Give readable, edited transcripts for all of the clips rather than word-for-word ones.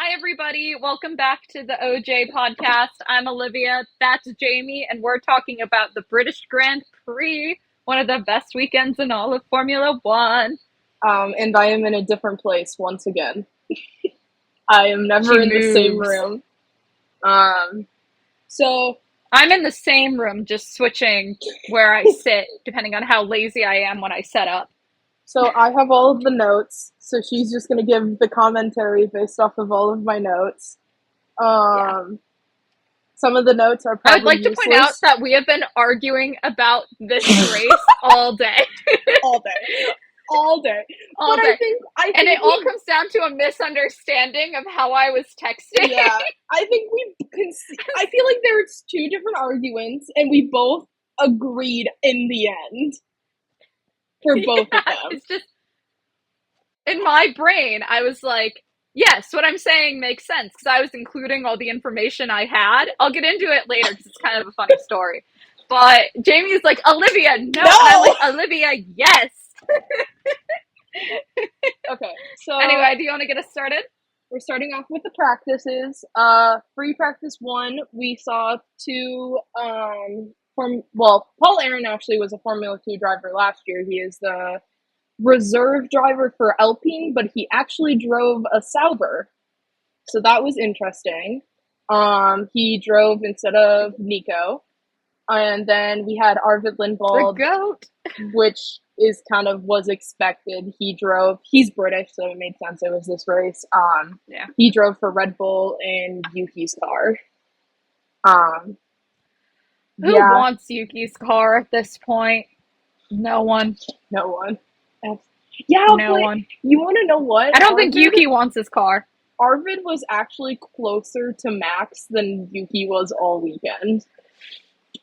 Hi, everybody. Welcome back to the OJ podcast. I'm Olivia. That's Jamie, and we're talking about the British Grand Prix, one of the best weekends in all of Formula One. And I am in a different place once again. I am She never in the same moves. room. Um, so, I'm in the same room, just switching where I sit, depending on how lazy I am when I set up. so I have all of the notes. So she's just gonna give the commentary based off of all of my notes. Yeah. Um, some of the notes are I would probably like to point out useless that we have been arguing about this race all day. all day, all day. But All I day. think I And it think all we, comes down to a misunderstanding of how I was texting. yeah, I think I feel like there's two different arguments, and we both agreed in the end for both of Yeah, them. it's just in my brain, I was like, yes, what I'm saying makes sense because I was including all the information I had. I'll get into it later because it's kind of a funny story. But Jamie's like, Olivia, no. And I'm No. like, Olivia, yes. Okay, so Anyway, do you want to get us started? we're starting off with the practices. Free practice one, we saw two. Paul Aaron actually was a Formula Two driver last year. He is the reserve driver for Alpine, but he actually drove a Sauber, so that was interesting. He drove instead of Nico, and then we had Arvid The Lindvald, goat. which is kind of was expected. He's British, so it made sense it was this race. Yeah. He drove for Red Bull in Yuki's car. Um, Who yeah, wants Yuki's car at this point? No one. no one. Yeah, No but one. you want to know what? I don't think Yuki wants his car. Arvid was actually closer to Max than Yuki was all weekend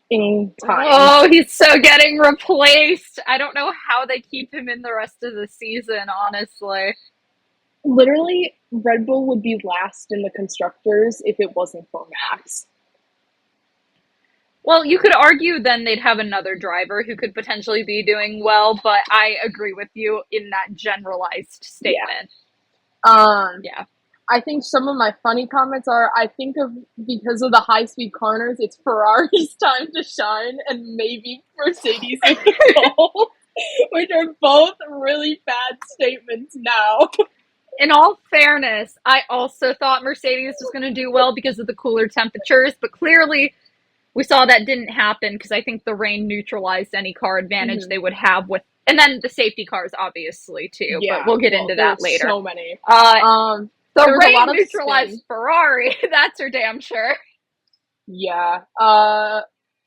in time. Oh, he's so getting replaced. I don't know how they keep him in the rest of the season, honestly. Literally, Red Bull would be last in the constructors if it wasn't for Max. Well, you could argue then they'd have another driver who could potentially be doing well, but I agree with you in that generalized Yeah. statement. Yeah. I think some of my funny comments are I think of because of the high speed corners, it's Ferrari's time to shine and maybe Mercedes is involved, which are both really bad statements now. In all fairness, I also thought Mercedes was going to do well because of the cooler temperatures, but clearly we saw that didn't happen because I think the rain neutralized any car advantage Mm-hmm. they would have with, and then the safety cars obviously too, but Yeah, we'll get well, into that there's later. so many. Uh, the There was a lot rain of spin. neutralized Ferrari, that's for damn sure. Yeah.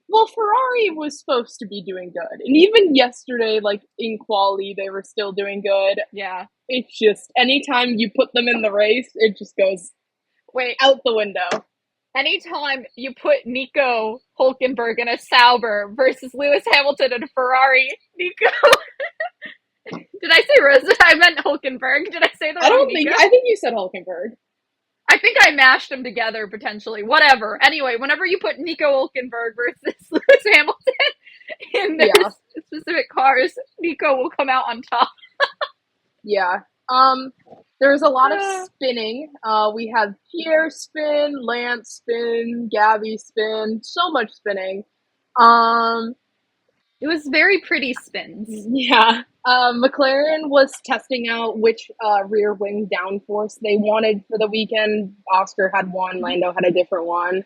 Well, Ferrari was supposed to be doing good, and even yesterday, like in quali, they were still doing good. Yeah. It's just anytime you put them in the race, it just goes Wait, out the window. anytime you put Nico Hulkenberg in a Sauber versus Lewis Hamilton in a Ferrari, Nico. Did I say Rosa? I meant Hulkenberg. Did I say the I wrong don't think. Nico? I think you said Hulkenberg. I think I mashed them together potentially. Whatever. Anyway, whenever you put Nico Hulkenberg versus Lewis Hamilton in their Yeah, specific cars, Nico will come out on top. yeah. There was a lot of spinning. We had Pierre spin, Lance spin, Gabby spin, so much spinning. Um, It was very pretty spins. yeah. McLaren was testing out which rear wing downforce they wanted for the weekend. Oscar had one, Lando had a different one.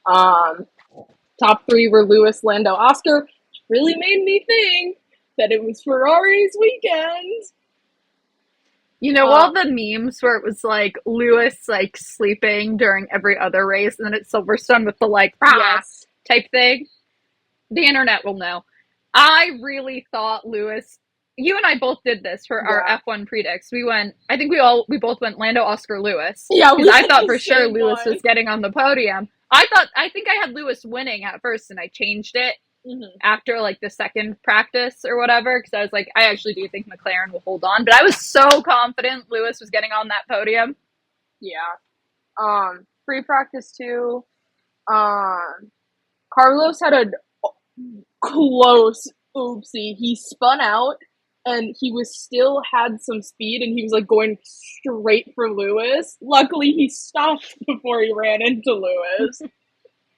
Um, top three were Lewis, Lando, Oscar, which really made me think that it was Ferrari's weekend. You know Uh, all the memes where it was like Lewis like sleeping during every other race, and then it's Silverstone with the like rah yes. type thing. The internet will know. I really thought Lewis. You and I both did this for our Yeah. F1 predicts. We went. I think we both went Lando, Oscar, Lewis Yeah, because we I had thought the for sure same Lewis one. was getting on the podium. I think I had Lewis winning at first, and I changed it Mm-hmm. after like the second practice or whatever because I was like, I actually do think McLaren will hold on, but I was so confident Lewis was getting on that podium. Yeah. Free practice too. Carlos had a close oopsie. He spun out and he was still had some speed, and he was like going straight for Lewis. Luckily, he stopped before he ran into Lewis.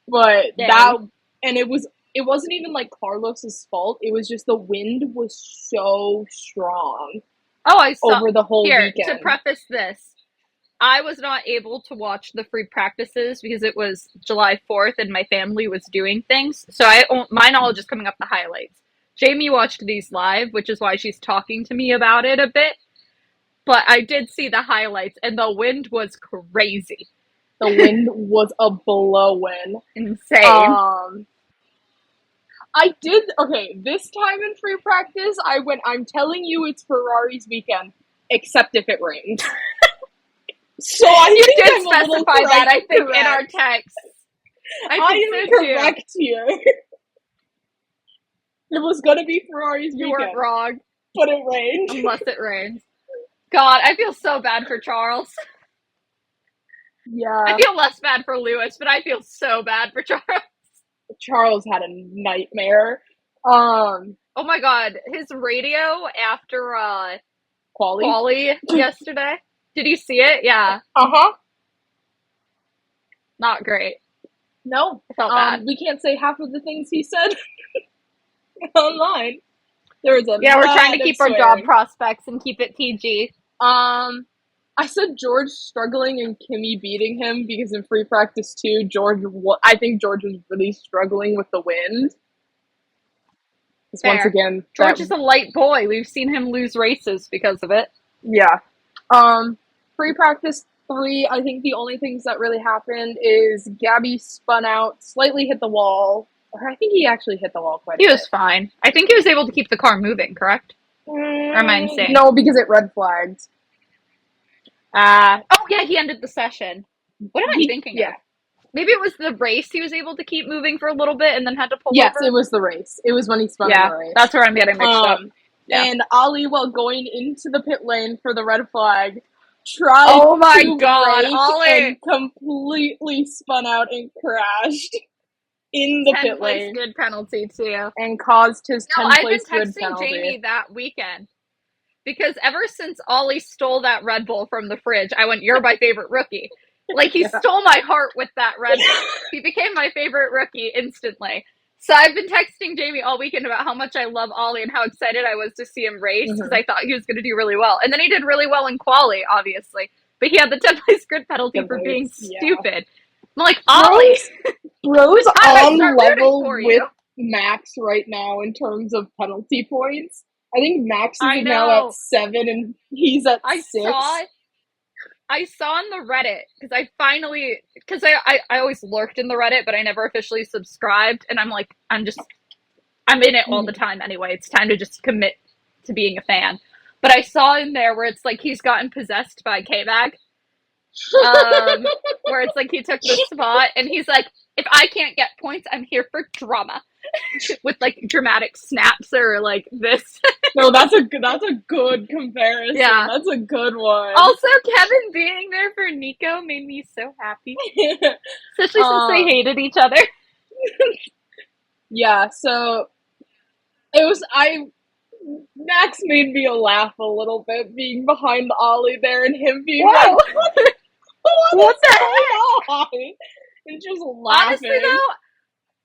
But that, Dang. and it wasn't even like Carlos's fault. It was just the wind was so strong Oh, I saw. over the whole Here, to weekend. preface this, I was not able to watch the free practices because it was July 4th and my family was doing things. So my knowledge is coming up the highlights. Jamie watched these live, which is why she's talking to me about it a bit. But I did see the highlights, and the wind was crazy. The wind was a blowing. Insane. I did, okay, this time in free practice, I went, I'm telling you it's Ferrari's weekend, except if it rains. So I You think did I'm a little specify that, I think, correct. in our text. I am so correct here. It was going to be Ferrari's You weekend, weren't wrong, but it rained. unless it rains. God, I feel so bad for Charles. I Yeah, feel less bad for Lewis, but I feel so bad for Charles. Charles had a nightmare. Oh my god, his radio after Quali? quali yesterday. Did you see it? Yeah, Uh-huh. not great. No. I felt bad. We can't say half of the things he said online. There was a Yeah, we're lot trying to of keep our swearing. job prospects and keep it PG. I said George struggling and Kimmy beating him because in free practice too, I think George was really struggling with the wind. Because once Fair. again, George is a light boy. We've seen him lose races because of it. yeah. Free practice 3, I think the only things that really happened is Gabby spun out, slightly hit the wall. Or I think he actually hit the wall quite He a bit. was fine. I think he was able to keep the car moving, correct? Or am I insane? No, because it red flagged. Oh yeah, he ended the session. What am I thinking Yeah. of? Maybe it was the race he was able to keep moving for a little bit and then had to pull Yes, over? it was the race. It was when he spun in Yeah, the race. that's where I'm getting mixed up. Yeah. And Ali, while going into the pit lane for the red flag, tried Oh my to god, brake Ollie! and completely spun out and crashed in the 10 pit place lane grid penalty too. and caused his No, 10 I've been place grid texting penalty. Jamie that weekend because ever since Ollie stole that Red Bull from the fridge, I went, "You're my favorite rookie." Like he stole my heart with that Red Bull. He became my favorite rookie instantly. So I've been texting Jamie all weekend about how much I love Ollie and how excited I was to see him race because I thought he was going to do really well. And then he did really well in quali, obviously. But he had the 10 place grid penalty for being stupid. I'm like, Ollie! Bro's on level for with you. Max right now in terms of penalty points. I think Max I is now know. at 7 and he's at 6. I saw on the Reddit because I finally, because I always lurked in the Reddit, but I never officially subscribed. And I'm like, I'm in it all the time anyway. It's time to just commit to being a fan. But I saw in there where it's like he's gotten possessed by K-Bag. Where it's like he took the spot and he's like, if I can't get points, I'm here for drama. With like dramatic snaps or like this. No, that's a good comparison. Yeah. That's a good one. Also, Kevin being there for Nico made me so happy. Especially since they hated each other. Yeah, so Max made me laugh a little bit being behind Ollie there and him being like, what the heck? And just laughing. Honestly though,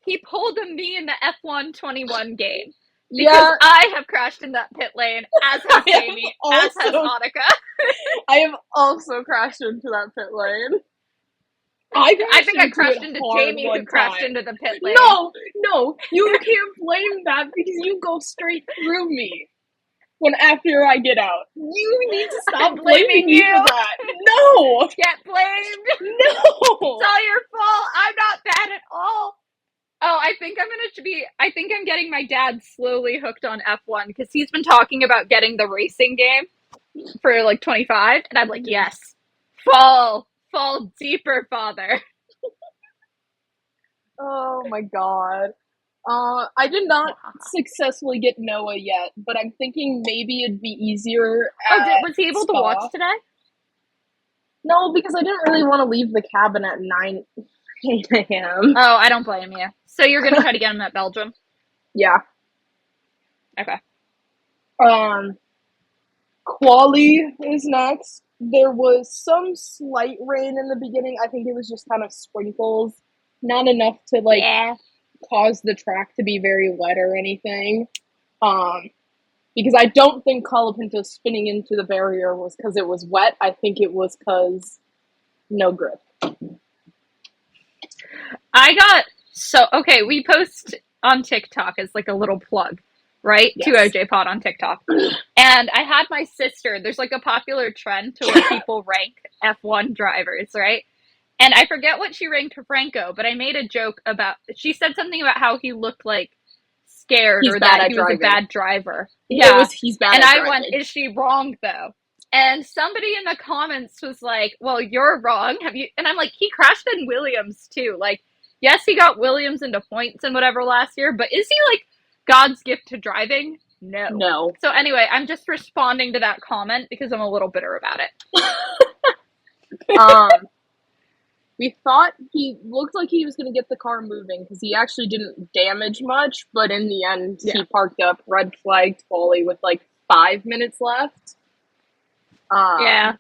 he pulled a me in the F1 game. Because I have crashed in that pit lane, as has Jamie, as has Annika. I have also crashed into that pit lane. I think I crashed into Jamie, who crashed into the pit lane. No, you can't blame that because you go straight through me after I get out. You need to stop blaming me for that. No! Get blamed! No! It's all your fault! I'm not bad at all! Oh, I think I'm getting my dad slowly hooked on F1 because he's been talking about getting the racing game for like 25, and I'm like, yes. Fall deeper, father. Oh my god. I did not successfully get Noah yet, but I'm thinking maybe it'd be easier was he able to watch today? No, because I didn't really want to leave the cabin at 8 a.m. Oh, I don't blame you. So you're going to try to get him at Belgium? Yeah. Okay. Um, Quali is next. There was some slight rain in the beginning. I think it was just kind of sprinkles, not enough to like Yeah. cause the track to be very wet or anything. Um, because I don't think Colapinto spinning into the barrier was because it was wet. I think it was because no grip. Okay, we post on TikTok as like a little plug, right? To Yes. OJ Pod on TikTok. And I had my sister, there's like a popular trend to where people rank F1 drivers, right? And I forget what she ranked Franco, but I made a joke about, she said something about how he looked like scared He's or bad that at he was a driving. bad driver. It Yeah. was he's bad And at I went, driving. is she wrong though? And somebody in the comments was like, well, you're wrong. Have you? And I'm like, he crashed in Williams too. Like, yes, he got Williams into points and whatever last year, but is he like God's gift to driving? No. No. So anyway, I'm just responding to that comment because I'm a little bitter about it. We thought he looked like he was going to get the car moving because he actually didn't damage much, but in the end, Yeah. he parked up, red flagged Foley with like 5 minutes left. Yeah.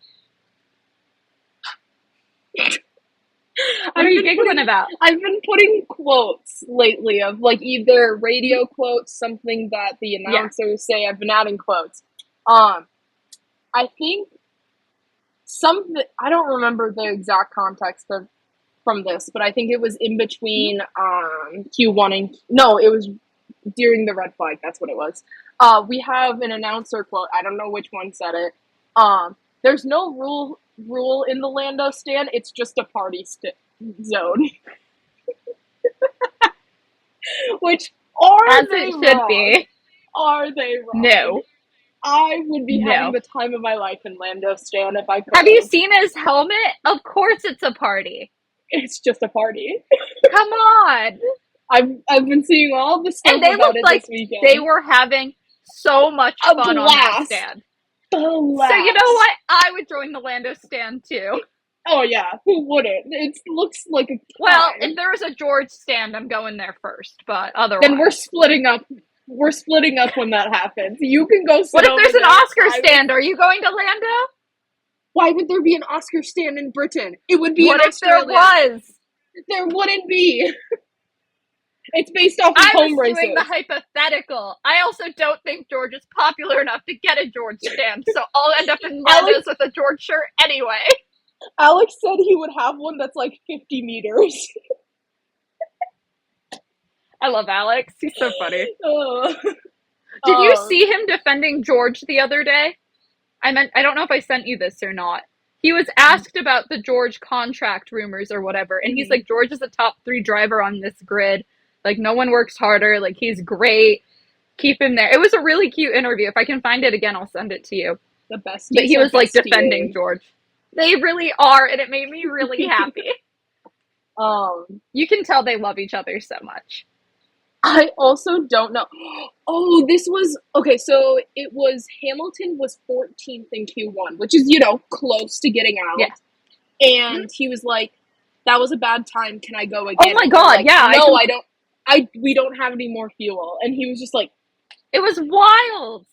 What are you giggling about? I've been putting quotes lately of like either radio quotes, something that the announcers say. I've been adding quotes. I think I don't remember the exact context from this, but I think it was in between Q1 and no, it was during the red flag. That's what it was. We have an announcer quote. I don't know which one said it. There's no rule in the Lando stand. It's just a party zone. Which as it should wrong? be. Are they wrong? No. I would be No. having the time of my life in Lando stand if I could. Have you seen his helmet? Of course it's a party. It's just a party. Come on. I've been seeing all the stuff And they about looked it like this weekend. they were having so much A fun on blast. that stand. Blast. So you know what? I would join the Lando stand too. Oh yeah, who wouldn't? It looks like a time. Well, if there's a George stand, I'm going there first. But otherwise, then we're splitting up. We're splitting up when that happens. You can go sit what if over there's an there. Oscar stand? Are you going to Lando? Why would there be an Oscar stand in Britain? It would be What in if Australia. there was? There wouldn't be. It's based off of I home was races. doing the hypothetical. I also don't think George is popular enough to get a George stand, so I'll end up in Lando's with a George shirt anyway. Alex said he would have one that's like 50 meters. I love Alex. He's so funny. Did you see him defending George the other day? I don't know if I sent you this or not. He was asked about the George contract rumors or whatever, and he's like, George is a top 3 driver on this grid. Like, no one works harder. Like, he's great. Keep him there. It was a really cute interview. If I can find it again, I'll send it to you. The best. But he was like defending George. They really are, and it made me really happy. You can tell they love each other so much. I also don't know. Oh, this was okay. So it was Hamilton was 14th in Q1, which is close to getting out. Yeah. And he was like, "That was a bad time. Can I go again?" Oh my god! Like, yeah. No, I don't. We don't have any more fuel. And he was just like, "It was wild.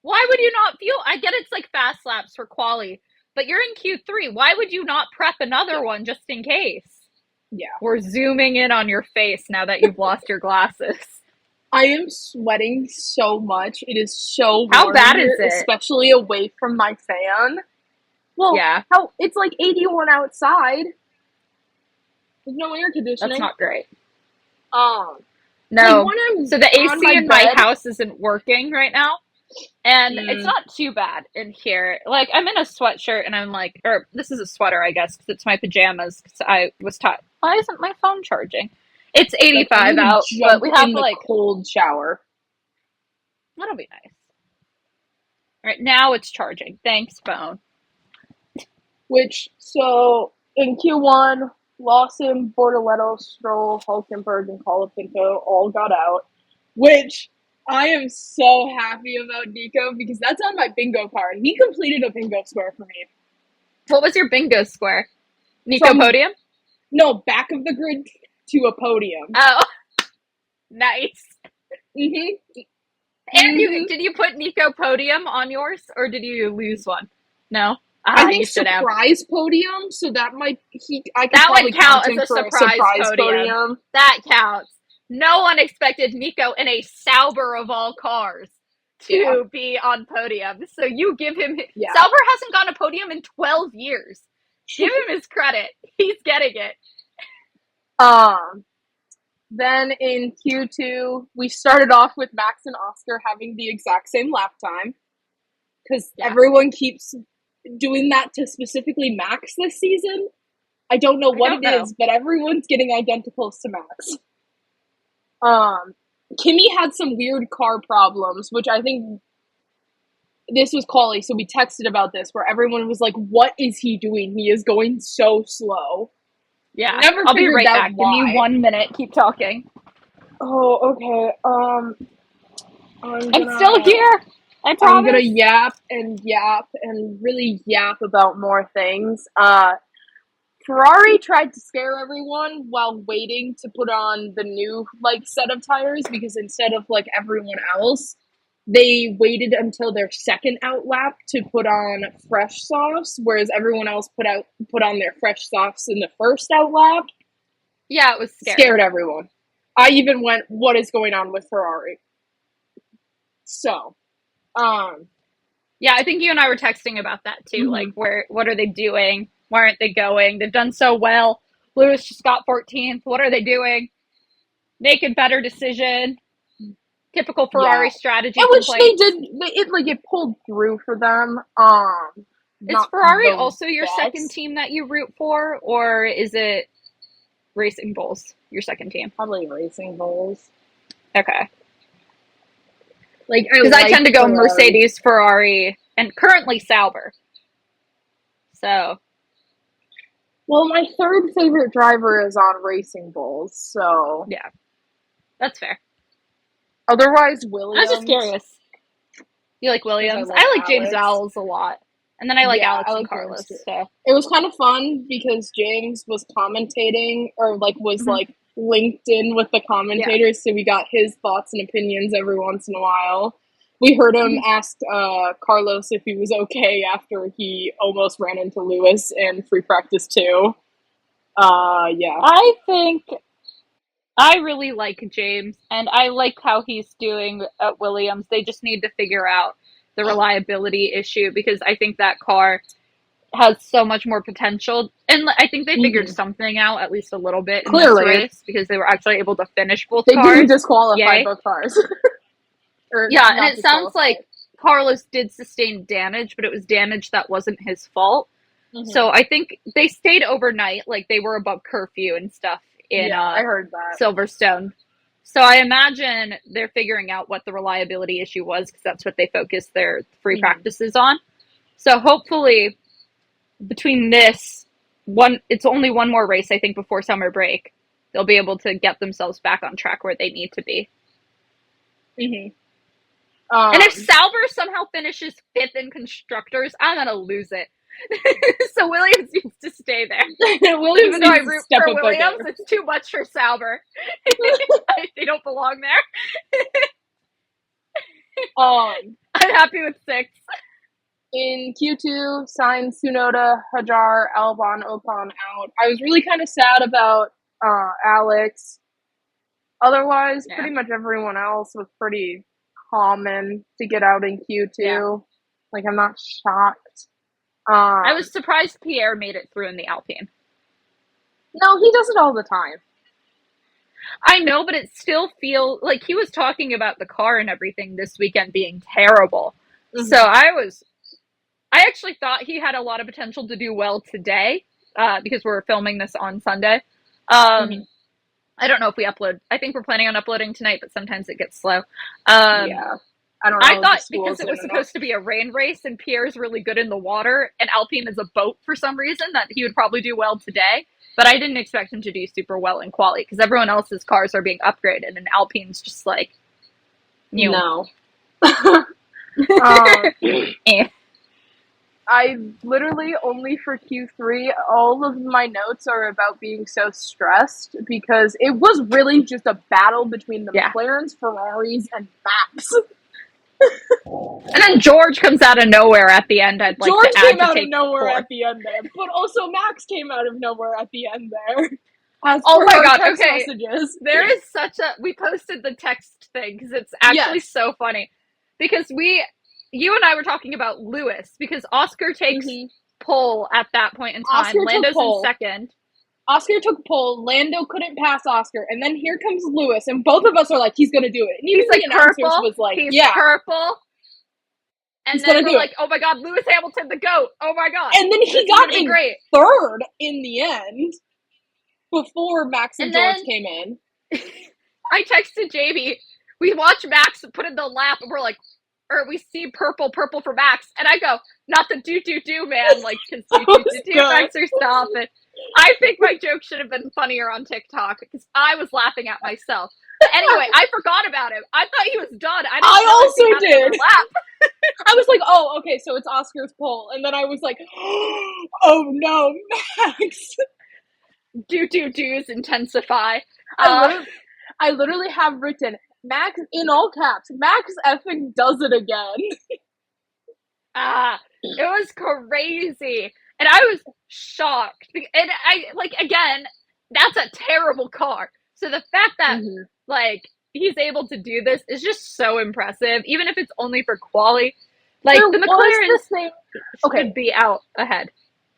Why would you not fuel? I get it's like fast laps for quali, but you're in Q3. Why would you not prep another one just in case?" Yeah. We're zooming in on your face now that you've lost your glasses. I am sweating so much. It is so warm. How bad here, is it? Especially away from my fan. Well, yeah. It's like 81 outside. There's no air conditioning. That's not great. No. Like so the AC in my house isn't working right now. And it's not too bad in here. Like, I'm in a sweatshirt and I'm like, or this is a sweater, I guess, because it's my pajamas. Because I was taught, why isn't my phone charging? It's 85 out, but we have like cold shower. That'll be nice. All right, now it's charging. Thanks, phone. So in Q1, Lawson, Bortoletto, Stroll, Hulkenberg, and Colapinto all got out, which I am so happy about Nico because that's on my bingo card. He completed a bingo square for me. What was your bingo square? Nico podium? No, back of the grid to a podium. Oh, nice. And Hmm. did you put Nico podium on yours, or did you lose one? No. I Ah, think you should have. surprise podium, so that might I could That probably would count count as him a for a surprise surprise podium. podium. That counts. No one expected Nico in a Sauber of all cars Yeah, to be on podium. So you give him. yeah. Sauber hasn't gone a podium in 12 years. Give him his credit. He's getting it. Um, then in Q2, we started off with Max and Oscar having the exact same lap time because Yeah. everyone keeps doing that to specifically Max this season. I don't know what don't it know. is, but everyone's getting identicals to Max. Kimmy had some weird car problems, which I think this was Collie, so we texted about this, where everyone was like, "What is he doing? He is going so slow." Yeah. Never I'll be figured right out back. Give me why. 1 minute. Keep talking. Oh, okay. I'm I'm still gonna here. I I'm gonna promise. yap and really yap about more things. Ferrari tried to scare everyone while waiting to put on the new set of tires because instead of everyone else, they waited until their second out lap to put on fresh softs, whereas everyone else put on their fresh softs in the first out lap. Yeah, it was scary. Scared everyone. I even went, "What is going on with Ferrari?" So, um, Yeah, I think you and I were texting about that too. Like, mhm. what are they doing? Why aren't they going? They've done so well. Lewis just got 14th. What are they doing? Make a better decision. Typical Yeah, Ferrari strategy and which they complaints. did. It pulled through for them. Is Not Ferrari the also your second best. team that you root for, or is it Racing Bulls, your second team? Probably Racing Bulls. Okay. I Because I like tend to go Ferrari. Mercedes, Ferrari, and currently Sauber. So, Well, my third favorite driver is on Racing Bulls, so yeah, that's fair. otherwise I was just Williams curious. You like because I Williams? like I like James Alex. Vowles a lot. And then I like Yeah, I Alex and like James Carlos. too. So, It was kind of fun because James was commentating or was mm-hmm. linked in with the Yeah. commentators, so we got his thoughts and opinions every once in a while. We heard him Mm-hmm. ask Carlos if he was okay after he almost ran into Lewis in free practice too. Yeah. I think I really like James, and I like how he's doing at Williams. They just need to figure out the reliability issue because I think that car has so much more potential. And I think they figured Hmm. something out, at least a little bit, in this Clearly, race because they were actually able to finish both they didn't cars. disqualify Yay. both cars, or Yeah, and not it sounds disqualify. like Carlos did sustain damage, but it was damage that wasn't his fault. Hmm. So I think they stayed overnight, like they were above curfew and stuff in Yeah, I heard that. Silverstone. So I imagine they're figuring out what the reliability issue was because that's what they focus their free Hmm. practices on. So hopefully between this one, it's only one more race I think before summer break. They'll be able to get themselves back on track where they need to be. Hmm. And if Sauber somehow finishes fifth in constructors, I'm gonna lose it. So Williams needs to stay there. Williams Even though I needs to root step for up a Williams, game. it's too much for Sauber. They don't belong there. Um, I'm happy with six. in Q2, Sainz, Tsunoda, Hajar, Albon, Ocon out. I was really kind of sad about Alex. Otherwise, Yeah. pretty much everyone else was pretty common to get out in Q2. Yeah. I'm not shocked. I was surprised Pierre made it through in the Alpine. No, he does it all the time. I know, but it still feels like he was talking about the car and everything this weekend being terrible. Mm-hmm. So I actually thought he had a lot of potential to do well today because we're filming this on Sunday. Mm-hmm. I don't know if we upload. I think we're planning on uploading tonight, but sometimes it gets slow. Yeah. I don't know. I The thought because school's it in was and out. supposed to be a rain race and Pierre's really good in the water and Alpine is a boat for some reason that he would probably do well today. But I didn't expect him to do super well in quali because everyone else's cars are being upgraded and Alpine's just like new. No. Eh. I literally only for Q3, all of my notes are about being so stressed because it was really just a battle between the Yeah. McLarens, Ferraris, and Max. And then George comes out of nowhere at the end. I'd like George to add came to out of take nowhere fourth. at the end there, but also Max came out of nowhere at the end there. As Oh per my our god, text okay. messages. There is such a. We posted the text thing because it's actually Yes. so funny. Because you and I were talking about Lewis, because Oscar takes Mm-hmm. pole at that point in time. Oscar took Lando's in pole. second. Oscar took pole. Lando couldn't pass Oscar, and then here comes Lewis, and both of us are like, "He's gonna do it." And even He's the like announcers purple. was like, He's "Yeah, purple. And he's then gonna we're do it." like, oh my god, Lewis Hamilton, the GOAT. Oh my god. And then This he is got gonna be in great. third in the end before Max and George then came in. I texted Jamie. We watch Max put in the lap, and we're like, or we see purple for Max, and I go, not the do man, like, because do Max or stop it. I think my joke should have been funnier on TikTok because I was laughing at myself. But anyway, I forgot about him. I thought he was done. I also did. Lap. I was like, "Oh, okay, so it's Oscar's pole," and then I was like, "Oh no, Max!" Do's intensify. I literally have written Max in all caps. Max effing does it again. It was crazy. And I was shocked. And I, like, again, that's a terrible car. So the fact that, like, he's able to do this is just so impressive, even if it's only for quali. Like, the McLarens should be out ahead.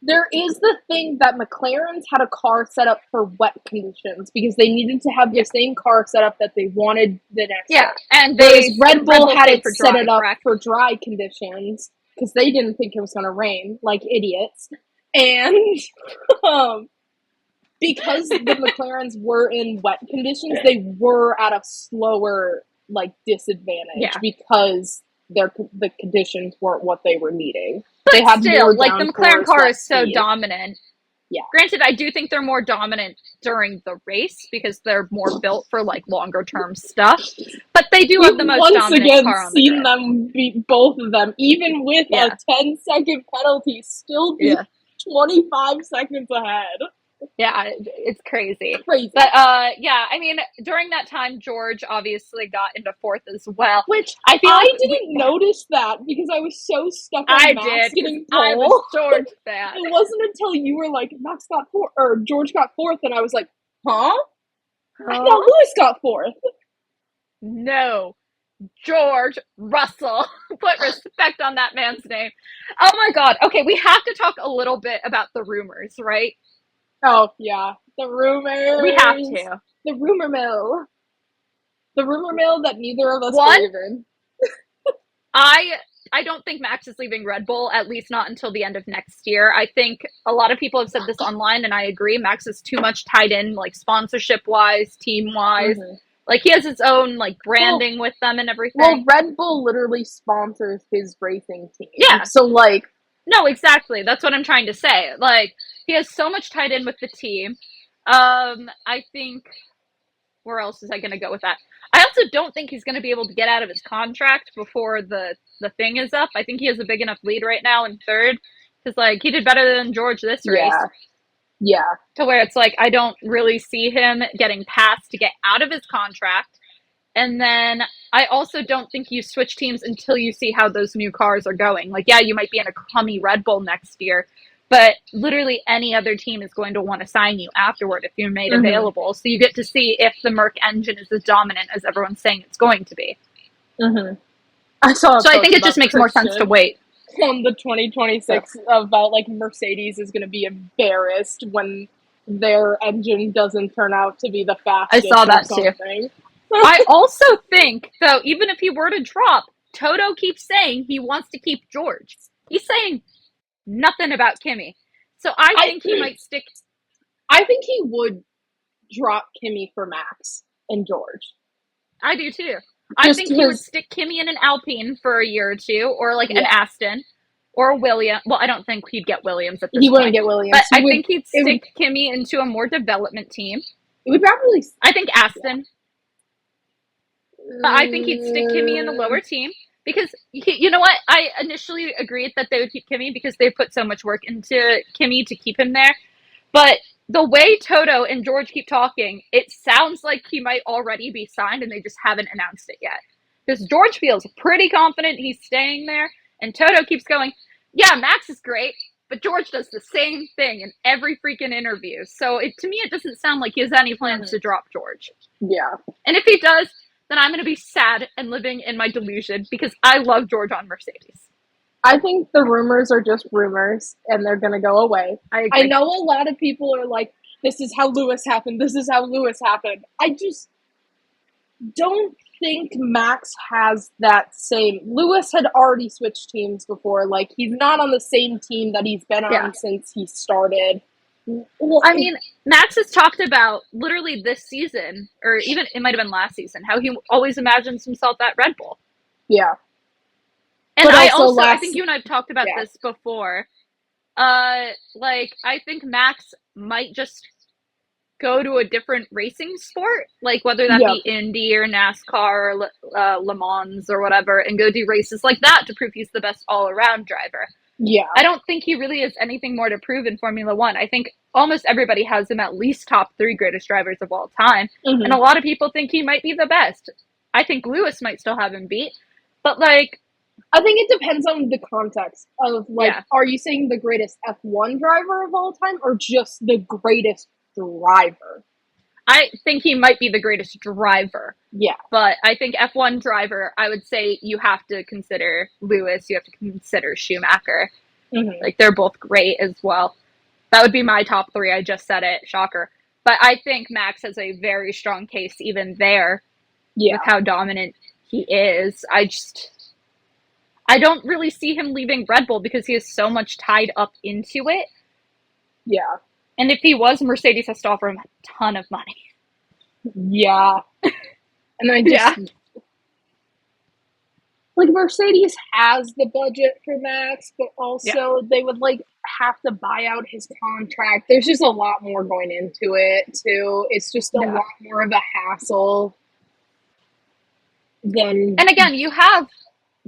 There is the thing that McLaren's had a car set up for wet conditions because they needed to have the same car set up that they wanted the next year. And Red Bull had it set it up correct? for dry conditions because they didn't think it was going to rain, like idiots. And because the McLarens were in wet conditions, they were at a slower, like, disadvantage because the conditions weren't what they were needing. But they had still, more like, the McLaren car is so speed. dominant. Yeah. Granted, I do think they're more dominant during the race because they're more built for, like, longer term stuff. But they do have the most dominant car on the grid. Once again seen them beat both of them, even with a 10-second penalty, still be 25 seconds ahead. Yeah, it's crazy. Crazy. But, I mean, during that time, George obviously got into fourth as well. Which I didn't notice that because I was so stuck on Max getting pole. I was George fan. It wasn't until you were like, Max got fourth, or George got fourth, and I was like, huh? I thought Lewis got fourth. No. George Russell. Put respect on that man's name. Oh my god. Okay, we have to talk a little bit about the rumors, right? Oh, yeah. The rumors. We have to. The rumor mill. The rumor mill that neither of us believe in. I don't think Max is leaving Red Bull, at least not until the end of next year. I think a lot of people have said this online, and I agree. Max is too much tied in, like, sponsorship-wise, team-wise. Mm-hmm. Like, he has his own, like, branding with them and everything. Well, Red Bull literally sponsors his racing team. Yeah. So, like... No, exactly. That's what I'm trying to say. Like, he has so much tied in with the team. I think... Where else is I going to go with that? I also don't think he's going to be able to get out of his contract before the thing is up. I think he has a big enough lead right now in third. Because, like, he did better than George this race. Yeah. To where it's like, I don't really see him getting passed to get out of his contract. And then I also don't think you switch teams until you see how those new cars are going. Like, yeah, you might be in a crummy Red Bull next year, but literally any other team is going to want to sign you afterward if you're made available. So you get to see if the Merc engine is as dominant as everyone's saying it's going to be. I saw. So I think it just makes more sense to wait. On the 2026 about, like, Mercedes is going to be embarrassed when their engine doesn't turn out to be the fastest. I saw that too. I also think, though, even if he were to drop, Toto keeps saying he wants to keep George. He's saying nothing about Kimi. So I think he might stick. I think he would drop Kimi for Max and George. I do too. I think he would stick Kimi in an Alpine for a year or two, or like an Aston, or a Williams. Well, I don't think he'd get Williams at this point. He wouldn't get Williams. But I think he'd stick Kimi into a more development team. It would probably. I think Aston. But I think he'd stick Kimi in the lower team. Because, you know what? I initially agreed that they would keep Kimi because they put so much work into Kimi to keep him there. But the way Toto and George keep talking, it sounds like he might already be signed and they just haven't announced it yet. Because George feels pretty confident he's staying there, and Toto keeps going, yeah, Max is great, but George does the same thing in every freaking interview. So to me, it doesn't sound like he has any plans to drop George. Yeah. And if he does, then I'm going to be sad and living in my delusion because I love George on Mercedes. I think the rumors are just rumors and they're going to go away. I know a lot of people are like, this is how Lewis happened. This is how Lewis happened. I just don't think Max has that same. Lewis had already switched teams before. Like, he's not on the same team that he's been on since he started. Well, I mean, Max has talked about literally this season, or even it might have been last season, how he always imagines himself at Red Bull. Yeah. And but I think you and I have talked about this before. Like, I think Max might just go to a different racing sport, like whether that be Indy or NASCAR or Le Mans or whatever, and go do races like that to prove he's the best all-around driver. Yeah. I don't think he really has anything more to prove in Formula One. I think almost everybody has him at least top 3 greatest drivers of all time. Mm-hmm. And a lot of people think he might be the best. I think Lewis might still have him beat. But, like, I think it depends on the context of, like, are you saying the greatest F1 driver of all time or just the greatest driver? I think he might be the greatest driver. Yeah. But I think F1 driver, I would say you have to consider Lewis, you have to consider Schumacher. Mm-hmm. Like, they're both great as well. That would be my top 3. I just said it. Shocker. But I think Max has a very strong case even there with how dominant he is. I don't really see him leaving Red Bull because he is so much tied up into it. Yeah. And if he was, Mercedes has to offer him a ton of money. Yeah. And I just... Like, Mercedes has the budget for Max, but also they would, like, have to buy out his contract. There's just a lot more going into it, too. It's just a lot more of a hassle than... And again, you have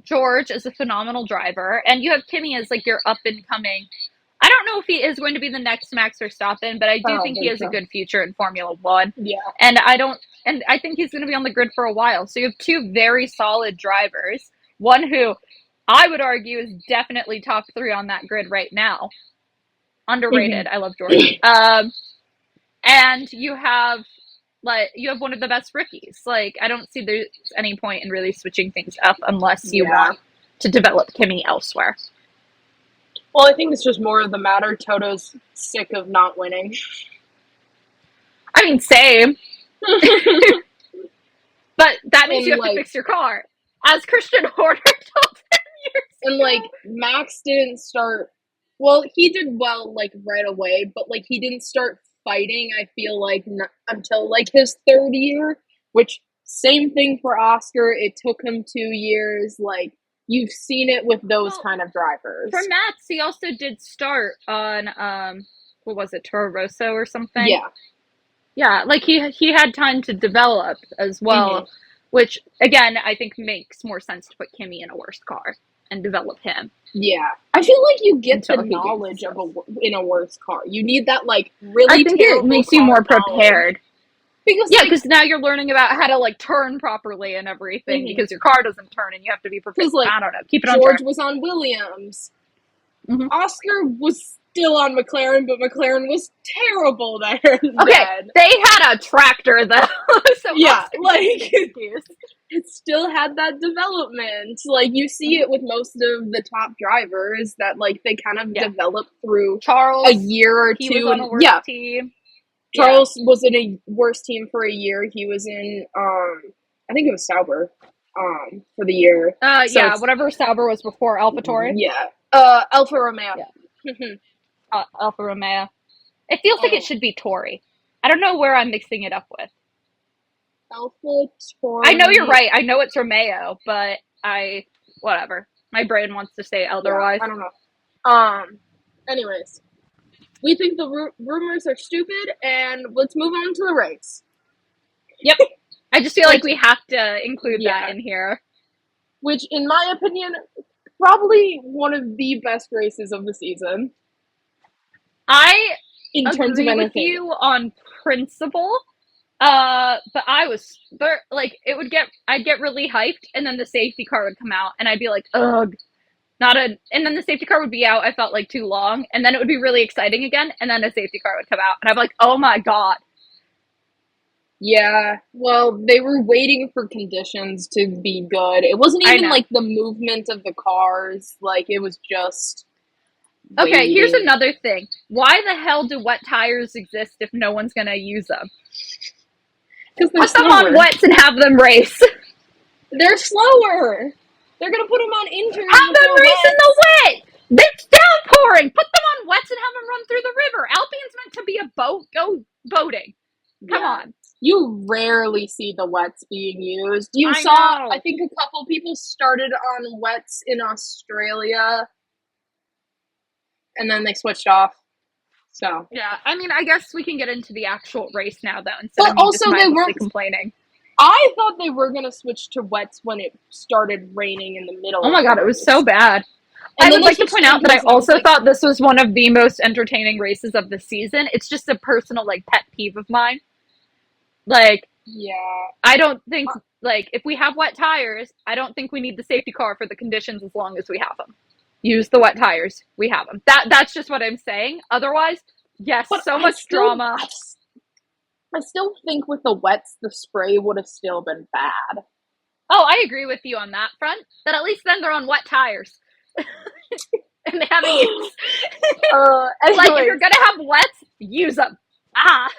George as a phenomenal driver, and you have Kimi as, like, your up-and-coming... I don't know if he is going to be the next Max Verstappen, but I do think he has a good future in Formula One. Yeah. And I think he's going to be on the grid for a while. So you have 2 very solid drivers. One who I would argue is definitely top 3 on that grid right now. Underrated. Mm-hmm. I love George. And you have one of the best rookies. Like, I don't see there's any point in really switching things up unless you want to develop Kimi elsewhere. Well, I think it's just more of the matter. Toto's sick of not winning. I mean, same. But that means you have to fix your car. As Christian Horner told 10 years ago. And, like, Max didn't start... Well, he did well, like, right away, but, like, he didn't start fighting, I feel like, until, like, his 3rd year, which, same thing for Oscar. It took him 2 years, like... You've seen it with those kind of drivers. For Max, he also did start on, what was it, Toro Rosso or something? Yeah. Yeah, like he had time to develop as well, which, again, I think makes more sense to put Kimi in a worse car and develop him. Yeah. I feel like you get the knowledge in a worse car. You need that, like, really terrible I think it makes you more prepared. Because now you're learning about how to, like, turn properly and everything because your car doesn't turn and you have to be prepared. Like, I don't know. Keep it on George track. was on Williams. Mm-hmm. Oscar was still on McLaren, but McLaren was terrible there. They had a tractor, though. So it still had that development. Like, you see it with most of the top drivers that, like, they kind of develop through Charles, a year or 2. He was on a worse team. Charles was in a worse team for a year. He was in, I think it was Sauber, for the year. Whatever Sauber was before AlphaTauri. Yeah. Alfa Romeo. Yeah. Alfa Romeo. It feels like it should be Tori. I don't know where I'm mixing it up with. AlphaTauri. I know you're right. I know it's Romeo, but whatever. My brain wants to say otherwise. I don't know. Anyways. We think the rumors are stupid, and let's move on to the race. Yep. I just feel like we have to include that in here. Which, in my opinion, probably one of the best races of the season. I in terms of agree with you on principle. But like, I'd get really hyped, and then the safety car would come out, and I'd be like, ugh, and then the safety car would be out, I felt like too long, and then it would be really exciting again, and then a safety car would come out, and I'm like, oh my god. Yeah, well, they were waiting for conditions to be good. It wasn't I even know. like the movement of the cars, like it was just Okay, here's waiting. another thing. Why the hell do wet tires exist if no one's gonna use them? Because they're Put them on slower. wets and have them race. They're slower. They're gonna put them on inters Have them before race in wets. the wet. It's downpouring. Put them on wets and have them run through the river. Alpine's meant to be a boat. Go boating. Come Yeah. on. You rarely see the wets being used. You I saw, I know. think a couple people started on wets in Australia and then they switched off. So, Yeah, I mean, I guess we can get into the actual race now, though, instead but of me just also they mindlessly weren't. complaining. I thought they were gonna switch to wets when it started raining in the Oh middle my of the god, it was so race, bad. I and then would they like to switched point to out that I inters, and I was also like, thought this was one of the most entertaining races of the season. It's just a personal, like, pet peeve of mine. Like, yeah. I don't think, like, if we have wet tires, I don't think we need the safety car for the conditions as long as we have them. Use the wet tires. We have them. That's just what I'm saying. Otherwise, yes, But so much drama. I still think with the wets, the spray would have still been bad. Oh, I agree with you on that front. But at least then they're on wet tires. And they have a use. Like, if you're Anyways, gonna have wets, use them. Ah.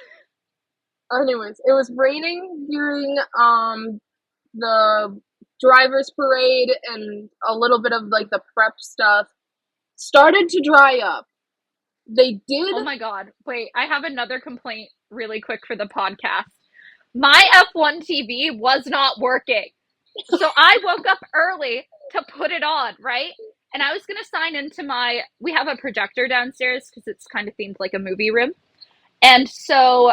it was raining during the drivers parade and a little bit of like the prep stuff. Started to dry up. They did. Oh my god. Wait, I have another complaint really quick for the podcast. My F1 TV was not working. So I woke up early to put it on, right? And I was going to sign into we have a projector downstairs because it's kind of themed like a movie room. And so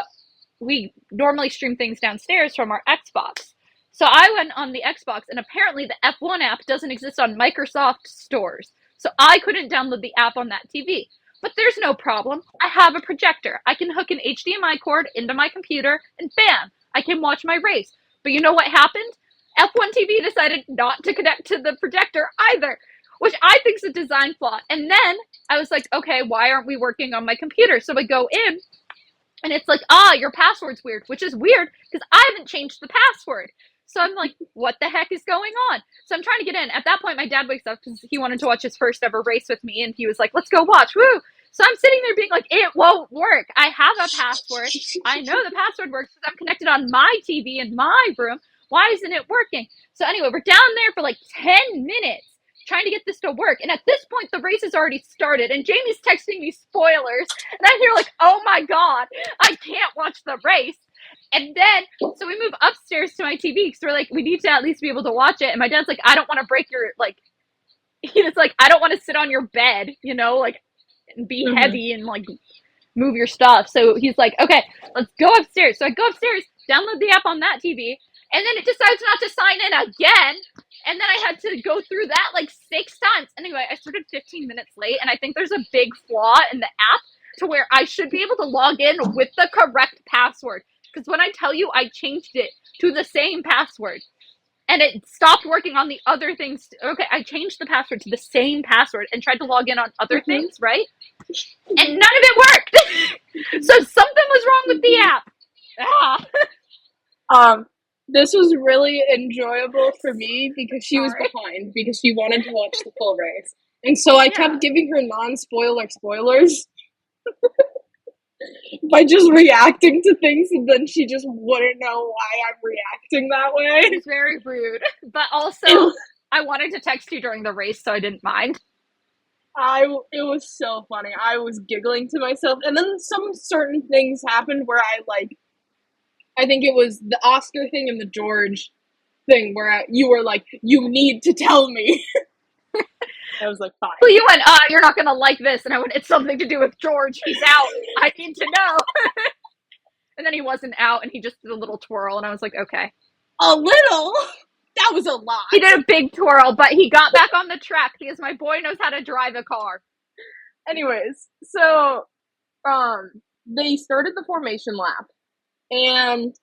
we normally stream things downstairs from our Xbox. So I went on the Xbox, and apparently the F1 app doesn't exist on Microsoft stores. So I couldn't download the app on that TV. But there's no problem. I have a projector. I can hook an HDMI cord into my computer, and bam, I can watch my race. But you know what happened? F1 TV decided not to connect to the projector either, which I think is a design flaw. And then I was like, okay, why aren't we working on my computer? So I go in, and it's like, your password's weird, which is weird because I haven't changed the password. So I'm like, what the heck is going on? So I'm trying to get in. At that point, my dad wakes up because he wanted to watch his first ever race with me, and he was like, let's go watch. Woo! So I'm sitting there being like, it won't work. I have a password. I know the password works because I'm connected on my TV in my room. Why isn't it working? So anyway, we're down there for like 10 minutes trying to get this to work. And at this point, the race has already started, and Jamie's texting me spoilers. And I'm here like, oh my god, I can't watch the race. And then, so we move upstairs to my TV because we're like, we need to at least be able to watch it. And my dad's like, I don't want to break your, like, he's like, I don't want to sit on your bed, like, and be Mm-hmm. heavy and, like, move your stuff. So he's like, okay, let's go upstairs. So I go upstairs, download the app on that TV, and then it decides not to sign in again. And then I had to go through that like 6 times. Anyway, I started 15 minutes late, and I think there's a big flaw in the app to where I should be able to log in with the correct password. Because when I tell you I changed it to the same password, and it stopped working on the other things. Okay, I changed the password to the same password and tried to log in on other Mm-hmm. things, right? And none of it worked. So something was wrong with the app. This was really enjoyable for me because she was Sorry. behind because she wanted to watch the full race, and so I kept giving her non-spoiler spoilers by just reacting to things, and then she just wouldn't know why I'm reacting that It way. was very rude. But also, I wanted to text you during the race, so I didn't mind. It was so funny. I was giggling to myself, and then some certain things happened where I think it was the Oscar thing and the George thing where you were like, you need to tell me. I was like, fine. Well, you went, you're not going to like this. And I went, it's something to do with George. He's out. I need to know. And then he wasn't out, and he just did a little twirl, and I was like, okay. A little? That was a lot. He did a big twirl, but he got back on the track because my boy knows how to drive a car. Anyways, so they started the formation lap, and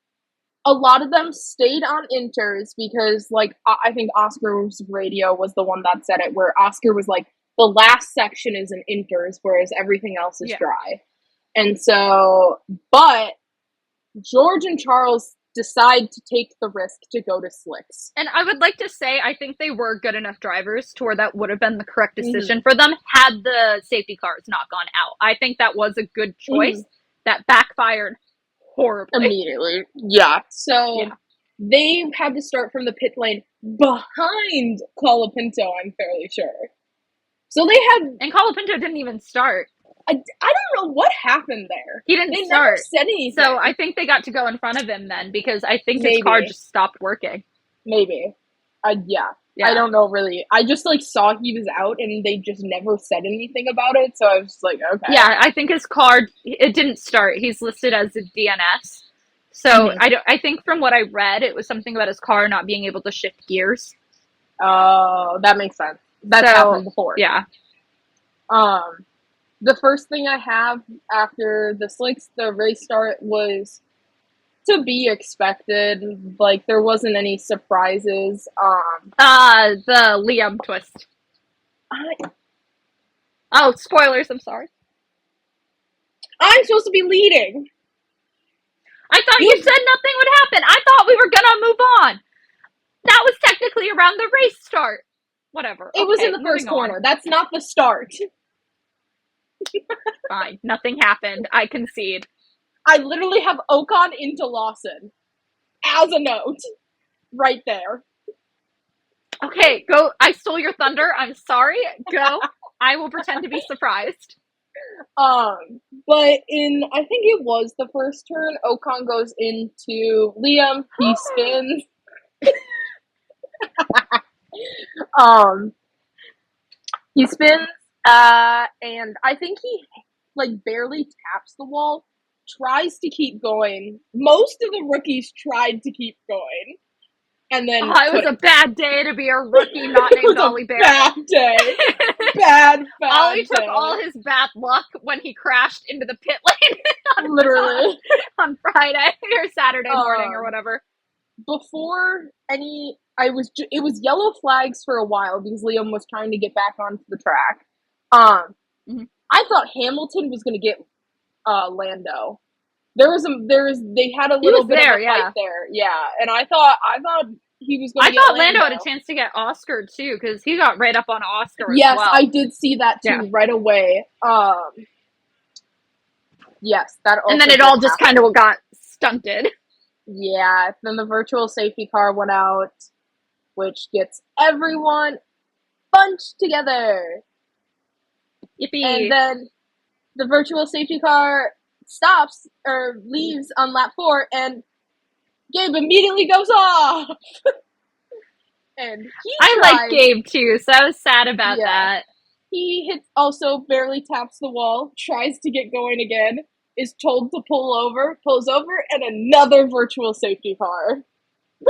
a lot of them stayed on inters because, like, I think Oscar's radio was the one that said it, where Oscar was like, the last section is an inters, whereas everything else is dry. And so, but George and Charles decide to take the risk to go to slicks. And I would like to say, I think they were good enough drivers to where that would have been the correct decision for them had the safety cars not gone out. I think that was a good choice that backfired horribly. Immediately. Yeah. So they had to start from the pit lane behind Colapinto, I'm fairly sure. So they had... And Colapinto didn't even start. I don't know what happened there. He didn't they start. Never said anything. So I think they got to go in front of him then, because I think his car just stopped working. Maybe. Yeah. I don't know really. I just like saw he was out and they just never said anything about it, so I was like, okay. Yeah, I think his car, it didn't start. He's listed as a DNS. So I think from what I read, it was something about his car not being able to shift gears. Oh, that makes sense. That's happened before. Yeah. The first thing I have after the slicks, the race start, was to be expected. Like, there wasn't any surprises. The Liam twist. Oh, spoilers, I'm sorry. I'm supposed to be leading. I thought you said nothing would happen. I thought we were gonna move on. That was technically around the race start. Whatever. It was in the first corner. That's not the start. Fine. Nothing happened. I concede. I literally have Ocon into Lawson as a note right there. Okay, go. I stole your thunder. I'm sorry. Go. I will pretend to be surprised. But in, I think it was the first turn, Ocon goes into Liam. He spins. He spins, and I think he, like, barely taps the wall, tries to keep going. Most of the rookies tried to keep going. And then it was a bad day to be a rookie not named Ollie Bear. Bad day. bad Ollie day. took all his bad luck when he crashed into the pit lane Literally. on Friday or Saturday morning or whatever. Before any... it was yellow flags for a while because Liam was trying to get back onto the track. I thought Hamilton was going to get Lando. They had a little bit of a fight there, and I thought he was going to get Lando. I thought Lando had a chance to get Oscar too, because he got right up on Oscar as well. Yes, I did see that too right away. Yes, that also. And then it all just kind of got stunted. Yeah, then the virtual safety car went out, which gets everyone bunched together. Yippee. And then the virtual safety car stops, or leaves on lap 4, and Gabe immediately goes off! And I like Gabe too, so I was sad about that. He also barely taps the wall, tries to get going again, is told to pull over, pulls over, and another virtual safety car. Woo!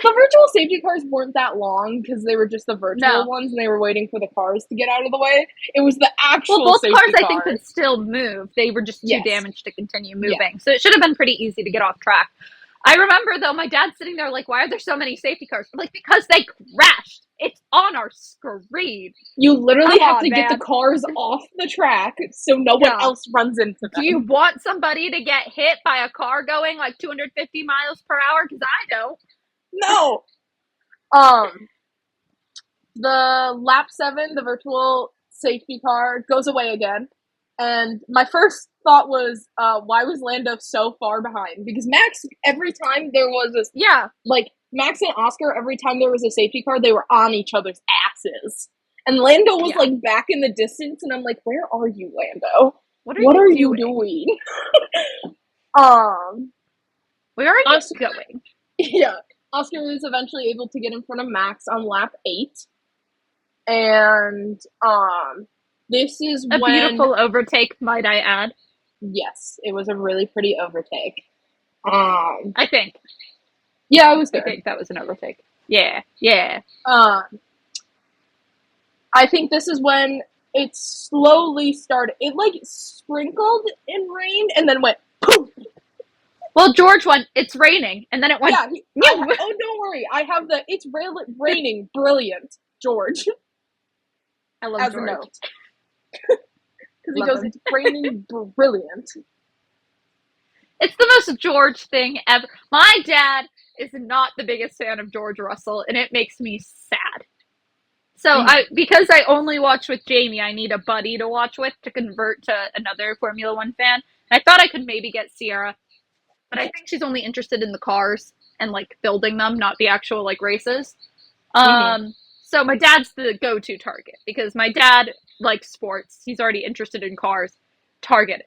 The virtual safety cars weren't that long because they were just the virtual ones and they were waiting for the cars to get out of the way. It was the actual both safety cars car. I think could still move. They were just too damaged to continue moving. So it should have been pretty easy to get off track. I remember, though, my dad sitting there like, why are there so many safety cars? I'm like, because they crashed. It's on our screen. You literally have to get the cars off the track so no one else runs into them. Do you want somebody to get hit by a car going like 250 miles per hour? Because I don't. No. The lap 7, the virtual safety car goes away again. And my first thought was, why was Lando so far behind? Because Max, every time there was Max and Oscar, every time there was a safety car, they were on each other's asses. And Lando was like back in the distance, and I'm like, where are you, Lando? What are you doing? Where are you going? Yeah. Oscar was eventually able to get in front of Max on lap 8. And this is a beautiful overtake, might I add. Yes, it was a really pretty overtake. I think. Yeah, it was good. I think that was an overtake. Yeah. I think this is when it slowly started. It like sprinkled and rained and then went poof. Well, George went, it's raining, and then it went, Yeah, oh, don't worry. I have the it's raining brilliant George I love as a George. note. Because he goes, him. it's raining brilliant. It's the most George thing ever. My dad is not the biggest fan of George Russell, and it makes me sad. So because I only watch with Jamie, I need a buddy to watch with to convert to another Formula One fan. And I thought I could maybe get Sierra, but I think she's only interested in the cars and like building them, not the actual like races. So my dad's the go-to target because my dad likes sports. He's already interested in cars. Target.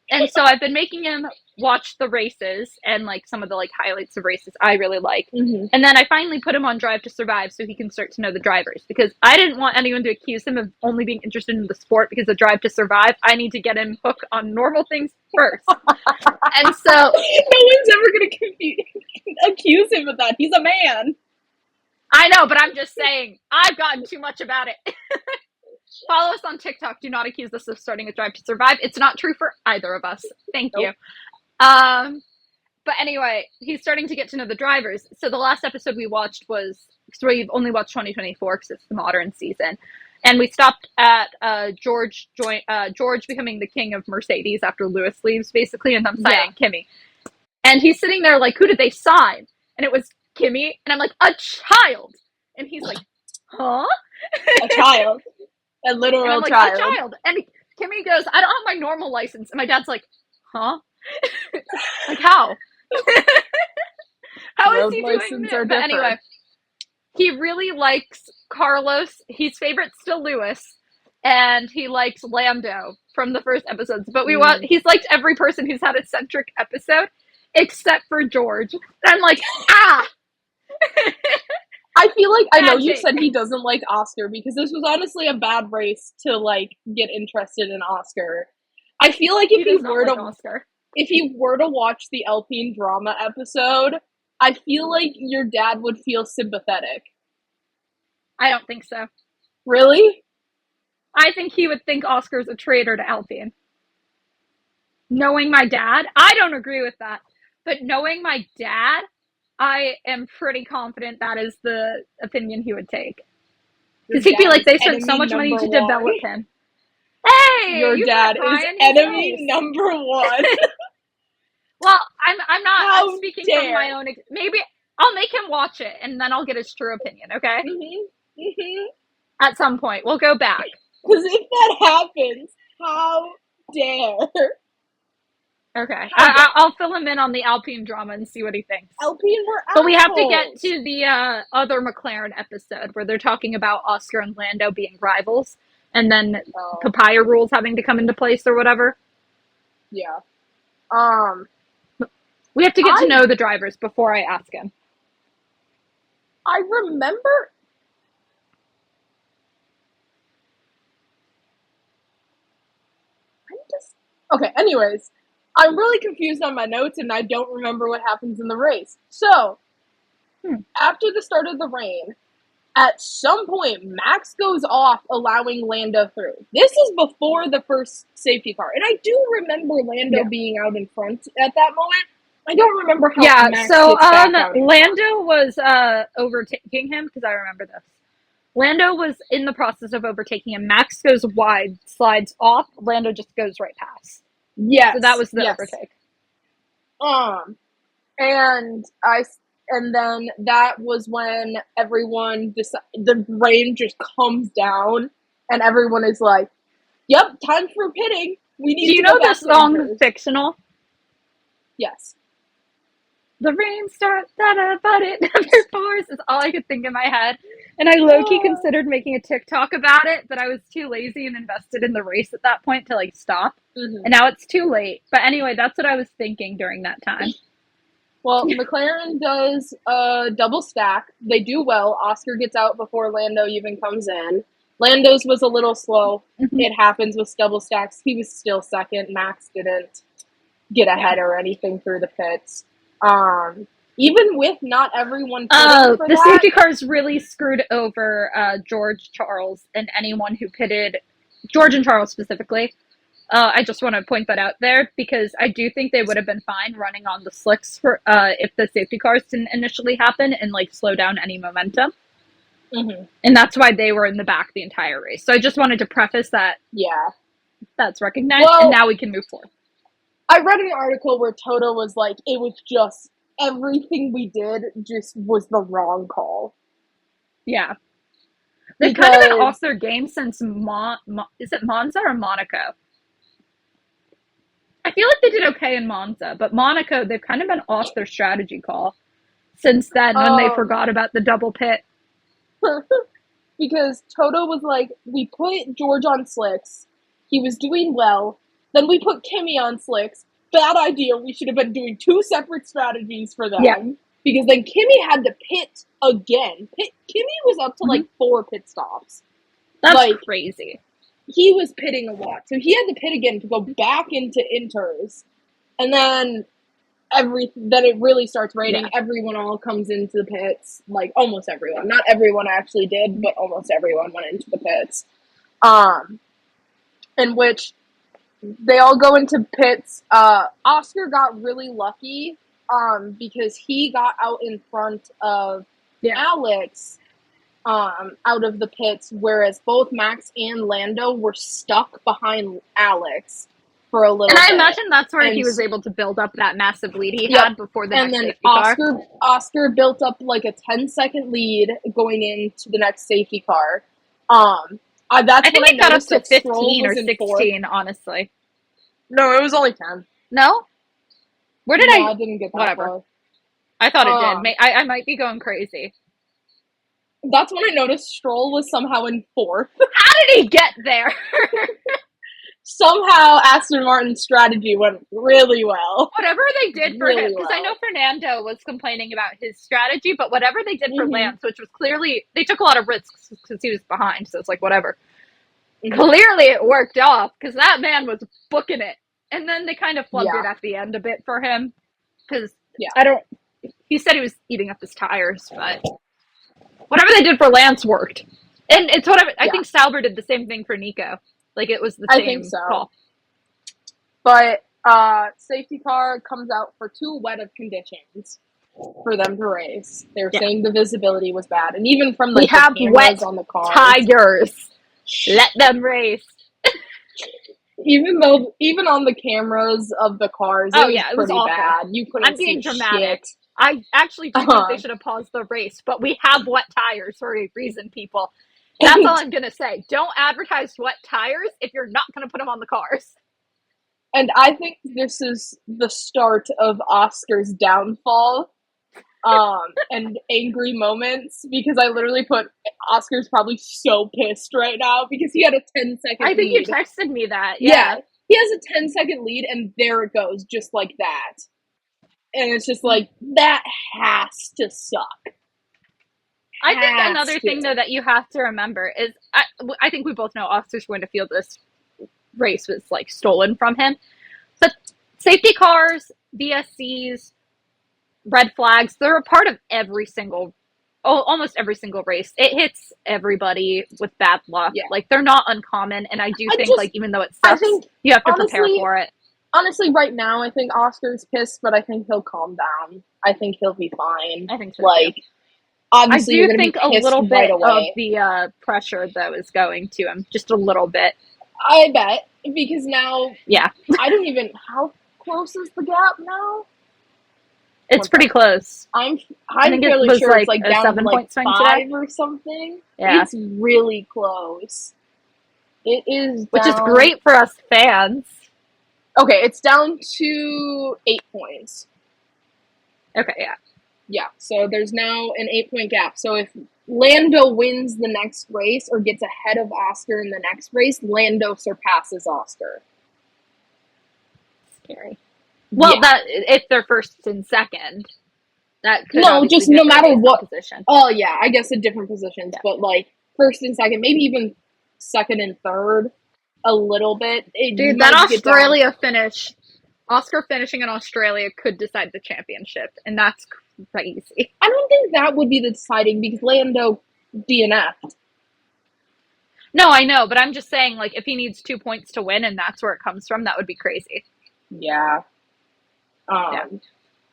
And so I've been making him watch the races and like some of the like highlights of races I really like. And then I finally put him on Drive to Survive so he can start to know the drivers because I didn't want anyone to accuse him of only being interested in the sport because of Drive to Survive. I need to get him hooked on normal things first. And so no one's ever going to accuse him of that. He's a man. I know, but I'm just saying I've gotten too much about it. Follow us on TikTok. Do not accuse us of starting a Drive to Survive. It's not true for either of us. Thank you. But anyway, he's starting to get to know the drivers. So the last episode we watched was, because we've only watched 2024 because it's the modern season. And we stopped at George becoming the king of Mercedes after Lewis leaves, basically, and them signing Kimmy. And he's sitting there like, who did they sign? And it was Kimmy. And I'm like, a child. And he's like, huh? A child. A literal like, child. A child. And Kimmy goes, I don't have my normal license. And my dad's like, huh? Like, how? How is he doing this? But anyway, he really likes Carlos. His favorite's still Lewis. And he likes Lando from the first episodes. But he's liked every person who's had a centric episode except for George. And I'm like, ah! I feel like I know you said he doesn't like Oscar because this was honestly a bad race to like get interested in Oscar. I feel like if he were to watch the Alpine drama episode, I feel like your dad would feel sympathetic. I don't think so. Really? I think he would think Oscar's a traitor to Alpine. Knowing my dad, I don't agree with that. But knowing my dad, I am pretty confident that is the opinion he would take. Because he'd be like, they spent so much money to develop him. Hey! Your dad is enemy number one. Well, I'm not speaking from my own... Maybe I'll make him watch it, and then I'll get his true opinion, okay? At some point. We'll go back. Because if that happens, how dare... Okay, I'll fill him in on the Alpine drama and see what he thinks. Alpine were assholes. But we have to get to the other McLaren episode where they're talking about Oscar and Lando being rivals, and then papaya rules having to come into place or whatever. Yeah. We have to get to know the drivers before I ask him. I remember... Okay, anyways. I'm really confused on my notes, and I don't remember what happens in the race. So, after the start of the rain, at some point, Max goes off, allowing Lando through. This is before the first safety car, and I do remember Lando being out in front at that moment. I don't remember how Max gets back out Lando was overtaking him, because I remember this. Lando was in the process of overtaking him. Max goes wide, slides off, Lando just goes right past. Yes. So that was the overtake. And then that was when everyone the rain just comes down and everyone is like, "Yep, time for pitting. We need." Do you know this song is fictional? Yes. The rain starts, but it never pours is all I could think in my head. And I low-key considered making a TikTok about it, but I was too lazy and invested in the race at that point to, like, stop. And now it's too late. But anyway, that's what I was thinking during that time. Well, McLaren does a double stack. They do well. Oscar gets out before Lando even comes in. Lando's was a little slow. It happens with double stacks. He was still second. Max didn't get ahead or anything through the pits. Even with not everyone the safety cars really screwed over George, Charles, and anyone who pitted, George and Charles specifically, I just want to point that out there because I do think they would have been fine running on the slicks for if the safety cars didn't initially happen and like slow down any momentum. Mm-hmm. And that's why they were in the back the entire race. So I just wanted to preface that Yeah. that's recognized, and Well, now we can move forward. I read an article where Toto was like, it was just everything we did just was the wrong call. Yeah. They've kind of been Because off their game since is it Monza or Monaco? I feel like they did okay in Monza, but Monaco they've kind of been off their strategy call since then when they um forgot about the double pit. because Toto was like, we put George on slicks, he was doing well, then we put Kimi on slicks. Bad idea. We should have been doing two separate strategies for them. Yeah. Because then Kimi had to pit again. Kimi was up to like 4 pit stops. That's like crazy. He was pitting a lot. So he had to pit again to go back into inters. And then then it really starts raining. Yeah. Everyone all comes into the pits. Like almost everyone. Not everyone actually did, but almost everyone went into the pits. In which they all go into pits. Oscar got really lucky because he got out in front of Alex out of the pits, whereas both Max and Lando were stuck behind Alex for a little bit. And I bit. imagine that's where he was able to build up that massive lead he had before the next safety car. Oscar built up like a 10-second lead going into the next safety car. I think it got up to 15 or 16, honestly. No, it was only 10. No? Where did I didn't get that whatever. far. I thought it did. I might be going crazy. That's when I noticed Stroll was somehow in 4th. How did he get there? Somehow Aston Martin's strategy went really well. Whatever they did for him, because I know Fernando was complaining about his strategy, but whatever they did for Lance, which was clearly, they took a lot of risks because he was behind, so it's like, whatever. Clearly it worked off, because that man was booking it. And then they kind of flubbed it at the end a bit for him, because he said he was eating up his tires, but whatever they did for Lance worked. And it's whatever, I think Sauber did the same thing for Nico. Like, it was the same call. But safety car comes out for 2 wet of conditions for them to race. They were saying the visibility was bad. And even from the cameras on the cars. Tires. Let them race. Even on the cameras of the cars, it was pretty bad. You couldn't I'm being dramatic. Shit. I actually think they should have paused the race, but we have wet tires for a reason, people. That's all I'm going to say. Don't advertise wet tires if you're not going to put them on the cars. And I think this is the start of Oscar's downfall and angry moments, because I literally put Oscar's probably so pissed right now because he had a 10-second lead. I think you texted me that. Yeah. He has a 10-second lead and there it goes, just like that. And it's just like, that has to suck. I think another thing, though, that you have to remember is, I think we both know Oscar's going to feel this race was, like, stolen from him. But safety cars, VSCs, red flags, they're a part of almost every single race. It hits everybody with bad luck. Yeah. Like, they're not uncommon, and I do think, like, even though it sucks, you have to prepare for it. Honestly, right now, I think Oscar's pissed, but I think he'll calm down. I think he'll be fine. I think so, like, too. Obviously, I do think a little bit of the pressure, though, is going to him. Just a little bit. I bet. Because now... Yeah. I don't even... How close is the gap now? It's pretty close. I'm fairly sure it's like down to like 5 or something. Yeah. It's really close. It is Which is great for us fans. Okay, it's down to 8 points. Okay, yeah. Yeah, so there's now an 8-point gap. So if Lando wins the next race or gets ahead of Oscar in the next race, Lando surpasses Oscar. Scary. Well, that if they're first and second, that could just no matter what position. Oh yeah, I guess in different positions, but like first and second, maybe even second and third, a little bit. Dude, that Australia finish, Oscar finishing in Australia could decide the championship, and that's crazy. I don't think that would be the deciding because Lando DNF'd. No, I know, but I'm just saying, like, if he needs 2 points to win and that's where it comes from, that would be crazy. Yeah. Yeah. Um,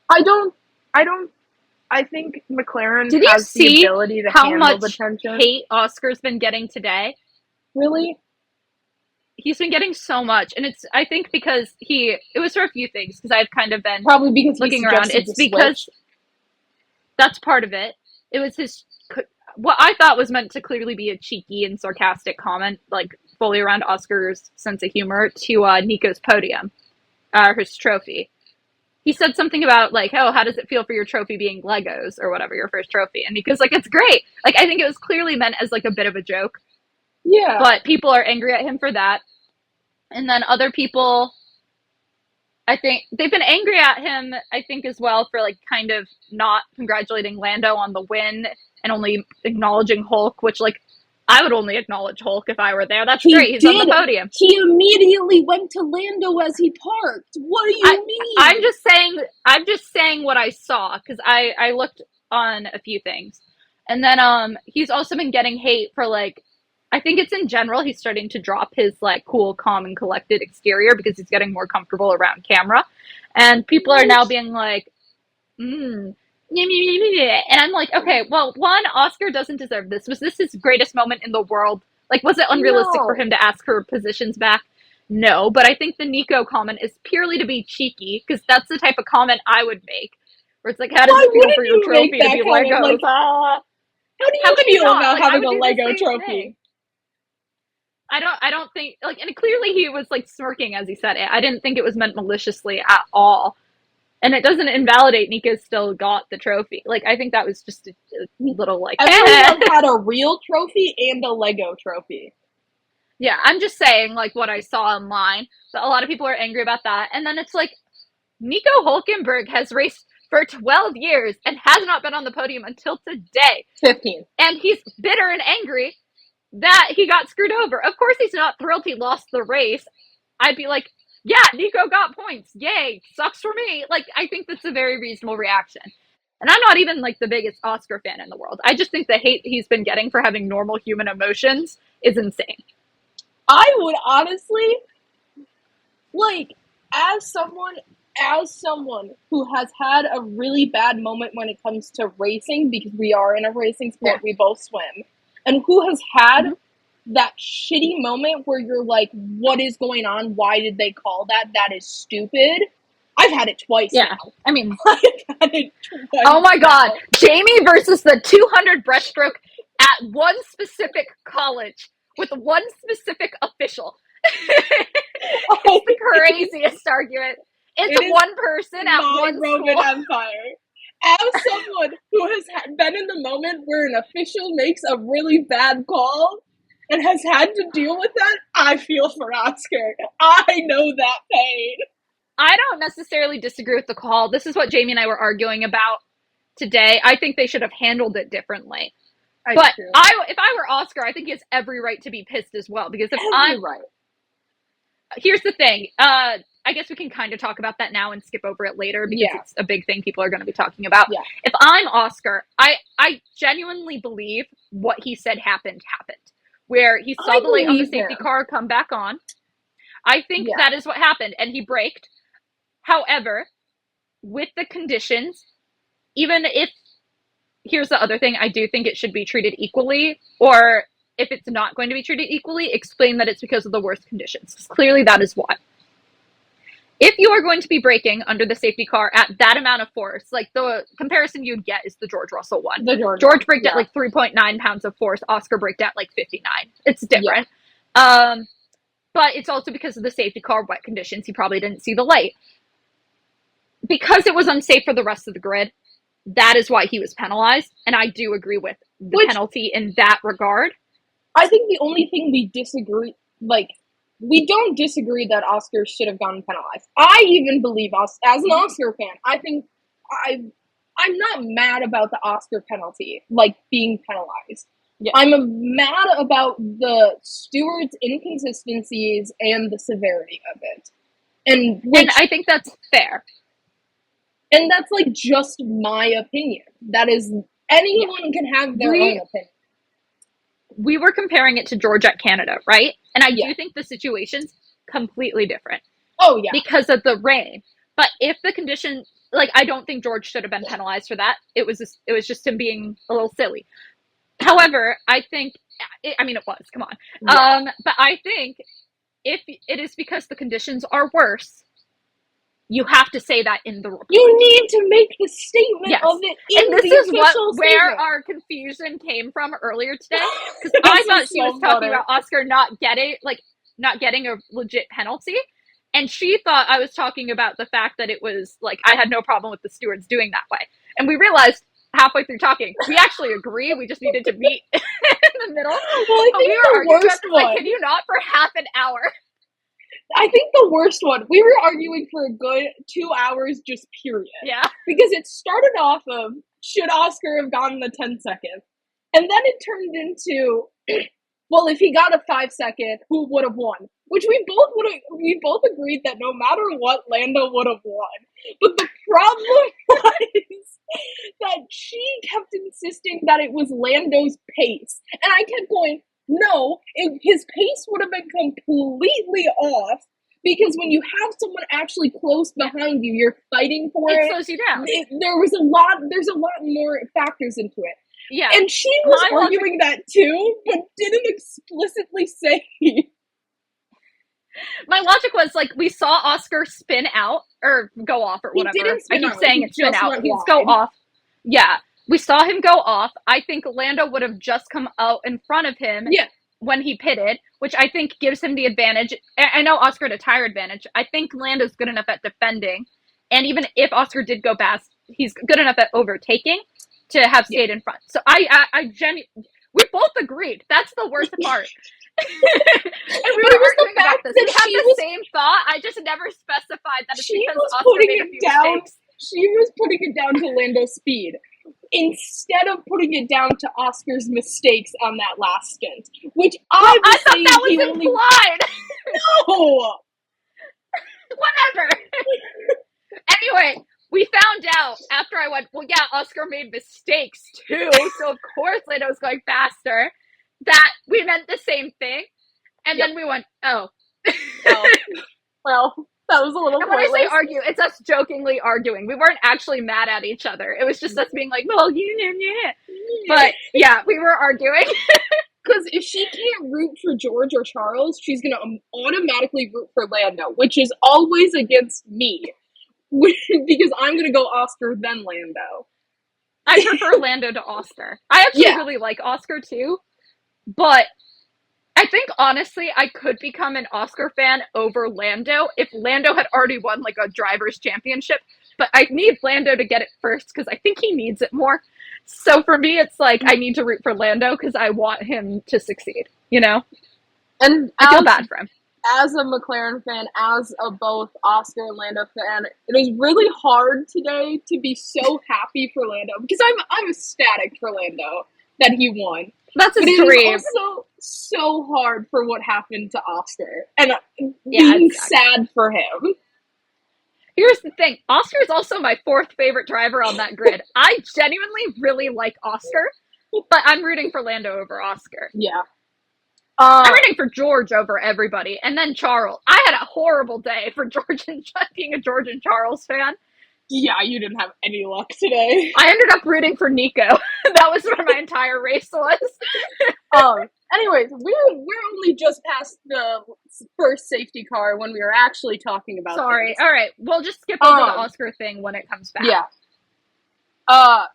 I don't. I don't. I think McLaren Did you has the see ability to how handle the much tension. hate Oscar's been getting today? Really? He's been getting so much, and it's, I think, because it was for a few things, because I've kind of been Probably because he looking around. suggested It's the switch. because that's part of it. It was his, what I thought was meant to clearly be a cheeky and sarcastic comment, like fully around Oscar's sense of humor, to Nico's podium, his trophy. He said something about, like, oh, how does it feel for your trophy being Legos or whatever, your first trophy? And Nico's like, it's great. Like, I think it was clearly meant as like a bit of a joke, Yeah. but people are angry at him for that. And then other people, I think they've been angry at him, I think, as well, for like kind of not congratulating Lando on the win and only acknowledging Hulk, which, like, I would only acknowledge Hulk if I were there. That's He great. He's on the did. podium. He immediately went to Lando as he parked. What do I, you mean? I'm just saying what I saw, because I looked on a few things. And then he's also been getting hate for, like, I think it's in general he's starting to drop his, like, cool, calm and collected exterior because he's getting more comfortable around camera. And people are now being like, mm. And I'm like, okay, well, one, Oscar doesn't deserve this. Was this his greatest moment in the world? Like, was it unrealistic for No. him to ask her positions back? No, but I think the Nico comment is purely to be cheeky, because that's the type of comment I would make. Where it's like, how does Why it feel wouldn't for your you make trophy to that be comment? Legos? Like, how do How you could you feel not? about Like, I having would a do the Lego same trophy? thing. I don't think, like, and clearly he was, like, smirking as he said it. I didn't think it was meant maliciously at all. And it doesn't invalidate Nika still got the trophy. Like, I think that was just a little, like, Everyone had a real trophy and a Lego trophy. yeah, I'm just saying, like, what I saw online. But a lot of people are angry about that. And then it's like, Nico Hulkenberg has raced for 12 years and has not been on the podium until today. 15. And he's bitter and angry that he got screwed over. Of course, he's not thrilled he lost the race. I'd be like, yeah, Nico got points. Yay. Sucks for me. Like, I think that's a very reasonable reaction. And I'm not even, like, the biggest Oscar fan in the world. I just think the hate he's been getting for having normal human emotions is insane. I would honestly, like, as someone who has had a really bad moment when it comes to racing, because we are in a racing sport, we both swim, and who has had that shitty moment where you're like, what is going on? Why did they call that? That is stupid. I've had it twice Yeah. now. I mean, I've had it twice. oh my God. now. Jamie versus the 200 breaststroke at one specific college with one specific official. It's the craziest argument. It's one person at one Roman school. Empire. As someone who has been in the moment where an official makes a really bad call and has had to deal with that, I feel for Oscar. I know that pain. I don't necessarily disagree with the call. This is what Jamie and I were arguing about today. I think they should have handled it differently. But if I were Oscar, I think he has every right to be pissed as well. Because if here's the thing. I guess we can kind of talk about that now and skip over it later because it's a big thing people are going to be talking about. Yeah. If I'm Oscar, I genuinely believe what he said happened. Where he saw the light on the safety car come back on. I think that is what happened, and he braked. However, with the conditions, even if, here's the other thing, I do think it should be treated equally, or if it's not going to be treated equally, explain that it's because of the worst conditions. Because clearly that is why. If you are going to be braking under the safety car at that amount of force, like the comparison you'd get is the George Russell one. George braked at like 3.9 pounds of force. Oscar braked at like 59. It's different. But it's also because of the safety car wet conditions. He probably didn't see the light. Because it was unsafe for the rest of the grid, that is why he was penalized. And I do agree with the penalty in that regard. I think the only thing we disagree, we don't disagree that Oscar should have gotten penalized. I even believe, as an Oscar fan, I think I'm not mad about the Oscar penalty, like being penalized. Yeah. I'm mad about the steward's inconsistencies and the severity of it. And I think that's fair. And that's like just my opinion. That is, anyone can have their own opinion. we were comparing it to Georgia at Canada, right? And I Yeah. do think the situation's completely different Oh yeah. because of the rain. But if the condition, like, I don't think George should have been penalized for that. It was just him being a little silly. However, I think, I mean, it was, come on. Yeah. But I think if it is because the conditions are worse, you have to say that in the report. You need to make the statement Yes. of it in And this the is official where statement. our confusion came from earlier today. Because I thought she was talking about Oscar not getting a legit penalty. And she thought I was talking about the fact that it was, like, I had no problem with the stewards doing that way. And we realized halfway through talking, we actually agree. We just needed to meet in the middle. Well, I But think we were the arguing worst about this, one. like, can you not, for half an hour? I think the worst one. We were arguing for a good 2 hours, just period. Yeah. Because it started off of, should Oscar have gotten the 10 second? And then it turned into, well, if he got a 5 second, who would have won? Which we both agreed that no matter what, Lando would have won. But the problem was that she kept insisting that it was Lando's pace. And I kept going, no, his pace would have been completely off, because when you have someone actually close behind you, you're fighting for it. It slows you down. There's a lot more factors into it. Yeah. And she was arguing that too, but didn't explicitly say. My logic was, like, we saw Oscar spin out or go off or whatever. He didn't spin I keep out. saying He it spin just out. went He's wide. go off. Yeah. We saw him go off. I think Lando would have just come out in front of him when he pitted, which I think gives him the advantage. I know Oscar had a tire advantage. I think Lando's good enough at defending. And even if Oscar did go past, he's good enough at overtaking to have stayed in front. So we both agreed. That's the worst part. And we were arguing about this. We had the same thought. I just never specified that it's because Oscar made a few mistakes. She was putting it down to Lando's speed instead of putting it down to Oscar's mistakes on that last stint, which I thought that was implied. No. Whatever. Anyway, we found out after I went, well, yeah, Oscar made mistakes too, so of course Lando was going faster, that we meant the same thing. And then we went, oh. Well, that was a little pointless. When I say argue, it's us jokingly arguing. We weren't actually mad at each other. It was just us being like, well, yeah. But yeah, we were arguing. Because if she can't root for George or Charles, she's going to automatically root for Lando, which is always against me. Because I'm going to go Oscar, then Lando. I prefer Lando to Oscar. I actually really like Oscar too, but I think honestly I could become an Oscar fan over Lando if Lando had already won, like, a driver's championship, but I need Lando to get it first because I think he needs it more. So for me, it's like I need to root for Lando because I want him to succeed, you know? And I feel bad for him. As a McLaren fan, as a both Oscar and Lando fan, it was really hard today to be so happy for Lando, because I'm ecstatic for Lando that he won. That's a dream. It was also so hard for what happened to Oscar, and being sad for him. Here's the thing. Oscar is also my fourth favorite driver on that grid. I genuinely really like Oscar, but I'm rooting for Lando over Oscar. Yeah. I'm rooting for George over everybody, and then Charles. I had a horrible day for being a George and Charles fan. Yeah, you didn't have any luck today. I ended up rooting for Nico. That was where my entire race was. Anyways, we're only just past the first safety car when we were actually talking about things. All right. We'll just skip over the Oscar thing when it comes back. Yeah.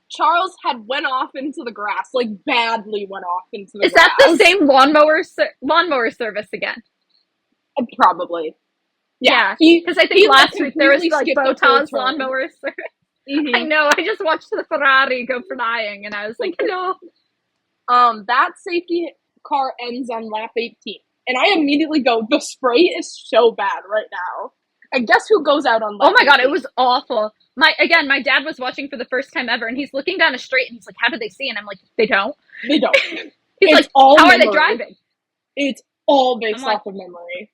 Charles had went off into the grass, like badly went off into the grass. Is that the same lawnmower service again? Probably. Yeah, because I think last week there was, like, Botas lawnmower service. Mm-hmm. I know, I just watched the Ferrari go flying, and I was like, hello. That safety car ends on lap 18. And I immediately go, the spray is so bad right now. And guess who goes out on lap 18? Oh my god, it was awful. My dad was watching for the first time ever, and he's looking down a straight, and he's like, how do they see? And I'm like, they don't. They don't. He's like, how are they driving? It's all based off of memory.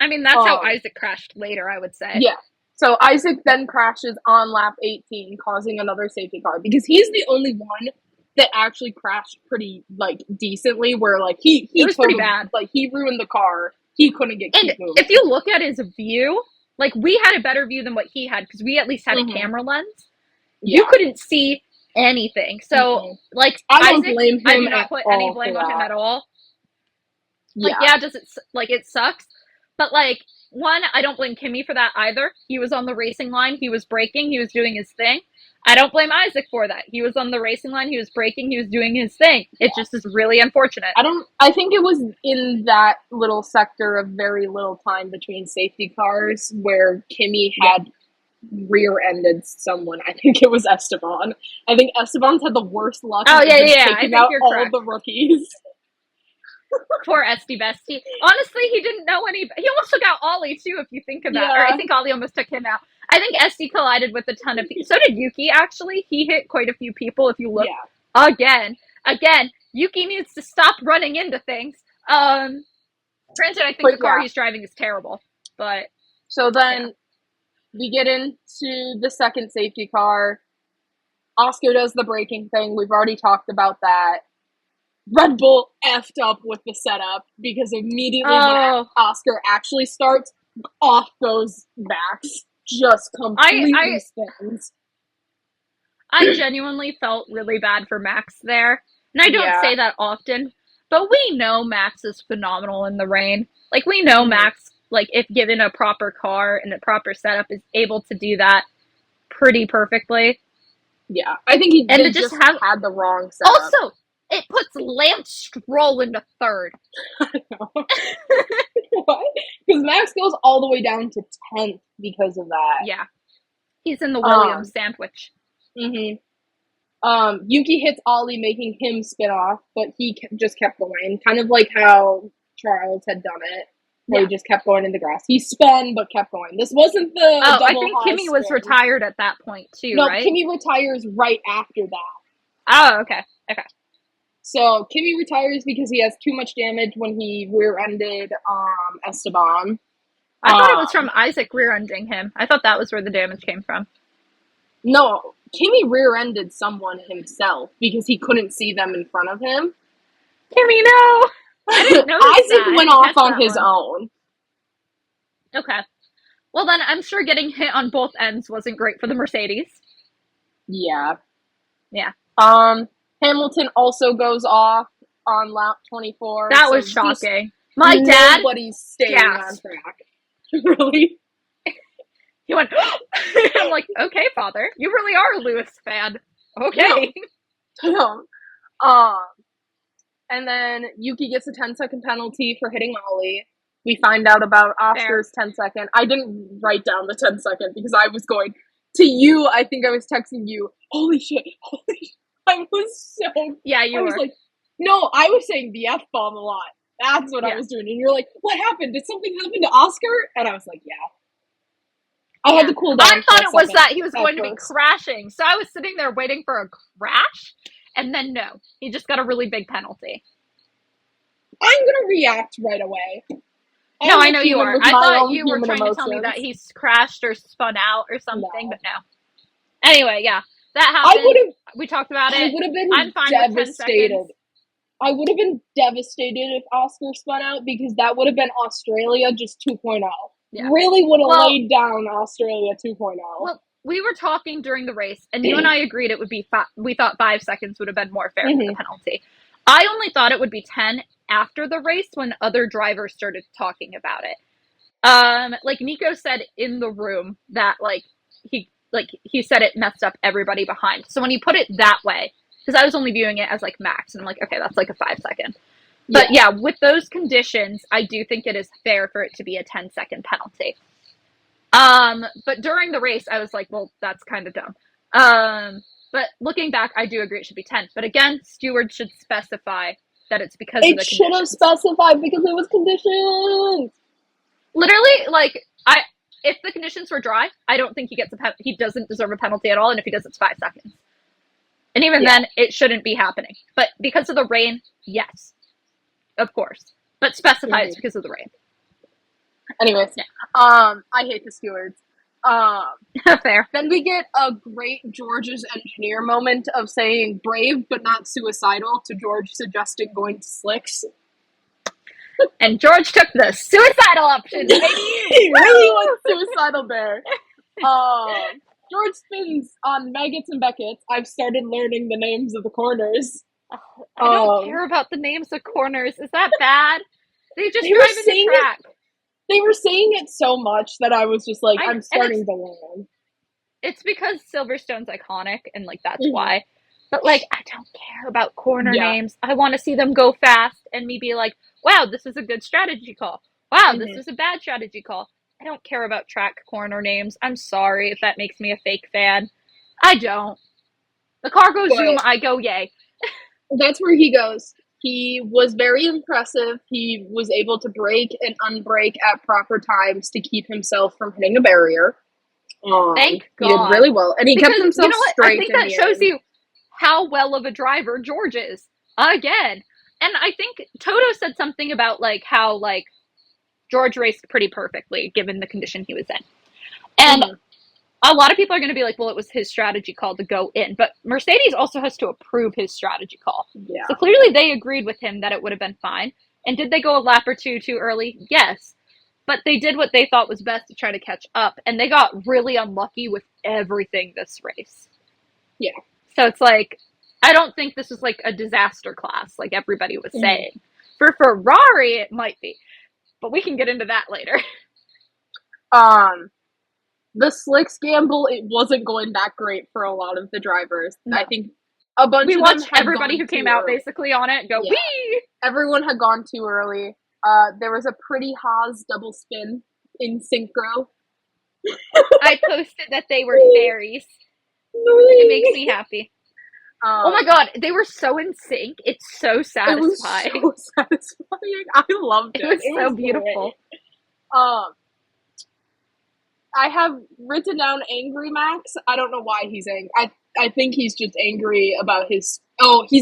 I mean, that's how Isaac crashed later, I would say. Yeah. So Isaac then crashes on lap 18, causing another safety car, because he's the only one that actually crashed pretty like decently. Where like he It was pretty totally bad. like he ruined the car. He couldn't And keep moving. if you look at his view, like we had a better view than what he had because we at least had a Mhm. camera lens. You Yeah. couldn't see anything. So Mhm. like I don't Isaac, blame I him do not at put any all blame for on him that. at all. Like, Yeah. yeah, does it like it sucks, but like one, I don't blame Kimmy for that either. He was on the racing line, he was braking, he was doing his thing. I don't blame Isaac for that. He was on the racing line, he was braking, he was doing his thing. It just is really unfortunate. I think it was in that little sector of very little time between safety cars where Kimmy had rear-ended someone. I think it was Esteban. I think Esteban's had the worst luck Oh of yeah, just yeah, I taking think out you're all correct. the rookies. Poor Esty Bestie. Honestly, he didn't know any. He almost took out Ollie too, if you think of that. Or I Yeah. think Ollie almost took him out. I think Esty collided with a ton of people. So did Yuki. Actually, he hit quite a few people. If you look again, Yuki needs to stop running into things. Granted, I think But the car yeah. he's driving is terrible, but So then we get into the second safety car. Oscar does the braking thing. We've already talked about that. Red Bull effed up with the setup because immediately when Oscar actually starts, off goes Max. Just completely spins. I genuinely felt really bad for Max there. And I don't say that often, but we know Max is phenomenal in the rain. Like, we know Max, like, if given a proper car and a proper setup, is able to do that pretty perfectly. Yeah, I think he just had the wrong setup. Also, it puts Lance Stroll into third. I know. What? Because Max goes all the way down to 10th because of that. Yeah. He's in the Williams sandwich. Yuki hits Ollie, making him spin off, but he just kept going. Kind of like how Charles had done it, where he just kept going in the grass. He spun, but kept going. This wasn't the double I think Kimmy spin. was retired at that point, too, right? No, Kimmy retires right after that. Oh, okay. Okay. So, Kimmy retires because he has too much damage when he rear-ended Esteban. I thought it was from Isaac rear-ending him. I thought that was where the damage came from. No, Kimmy rear-ended someone himself because he couldn't see them in front of him. Kimmy, no! I didn't notice Isaac went off on his own. Okay. Well, then I'm sure getting hit on both ends wasn't great for the Mercedes. Yeah. Yeah. Hamilton also goes off on lap 24. That was shocking. My dad... Nobody's staying on track. Really? He went... I'm like, okay, father. You really are a Lewis fan. Okay. No. And then Yuki gets a 10-second penalty for hitting Ollie. We find out about Oscar's 10-second. I didn't write down the 10-second because I was going to you. I think I was texting you. Holy shit. I was so... Yeah, you were. I was like, no, I was saying the F-bomb a lot. That's what I was doing. And you're like, what happened? Did something happen to Oscar? And I was like, yeah. I had to cool down. I thought it was that he was going to be crashing. So I was sitting there waiting for a crash. And then no. He just got a really big penalty. I'm going to react right away. No, I know you are. I thought you were trying to tell me that he crashed or spun out or something, but no. Anyway, yeah. That happened. We talked about it. I would have been I'm fine devastated. with 10 seconds. I would have been devastated if Oscar spun out because that would have been Australia just 2.0. Yeah. Really would have laid down Australia 2.0. Well, we were talking during the race, and you and I agreed it would be we thought 5 seconds would have been more fair for the penalty. I only thought it would be 10 after the race when other drivers started talking about it. Like Nico said in the room that he said it messed up everybody behind. So when he put it that way, because I was only viewing it as like max, and I'm like, okay, that's like a 5 second. But yeah, with those conditions, I do think it is fair for it to be a 10-second penalty. But during the race, I was like, well, that's kind of dumb. But looking back, I do agree it should be 10. But again, stewards should specify that it's because of the conditions. It should have specified because it was conditions. Literally, like, if the conditions were dry, I don't think he doesn't deserve a penalty at all, and if he does, it's 5 seconds. And even then, it shouldn't be happening. But because of the rain, yes. Of course. But specify it's because of the rain. Anyways, I hate the stewards. Fair. Then we get a great George's engineer moment of saying brave but not suicidal to George suggesting going to slicks. And George took the suicidal option, baby! He really went suicidal there. George spins on Maggots and Beckett's. I've started learning the names of the corners. I don't care about the names of corners. Is that bad? They just They were drive in the saying track. They were saying it so much that I was just like, I'm starting to learn. It's because Silverstone's iconic, and like that's why. But like, I don't care about corner names. I want to see them go fast, and me be like, "Wow, this is a good strategy call. Wow, this is a bad strategy call." I don't care about track corner names. I'm sorry if that makes me a fake fan. I don't. The car goes zoom, I go yay. That's where he goes. He was very impressive. He was able to brake and unbrake at proper times to keep himself from hitting a barrier. Thank God. He did really well. And he kept himself straight. I think that shows you how well of a driver George is. Again. And I think Toto said something about like how like George raced pretty perfectly given the condition he was in. And a lot of people are going to be like, well, it was his strategy call to go in. But Mercedes also has to approve his strategy call. Yeah. So clearly they agreed with him that it would have been fine. And did they go a lap or two too early? Yes. But they did what they thought was best to try to catch up. And they got really unlucky with everything this race. Yeah. So it's like, I don't think this was like a disaster class like everybody was saying. For Ferrari, it might be. But we can get into that later. The slicks gamble, it wasn't going that great for a lot of the drivers. No. I think a bunch we of watched them had everybody who came out basically on it go, wee! Everyone had gone too early. There was a pretty Haas double spin in synchro. I posted that they were fairies. It makes me happy. Oh my god, they were so in sync. It's so satisfying. It was so satisfying. I loved it. It was so beautiful. I have written down Angry Max. I don't know why he's angry. I think he's just angry about he's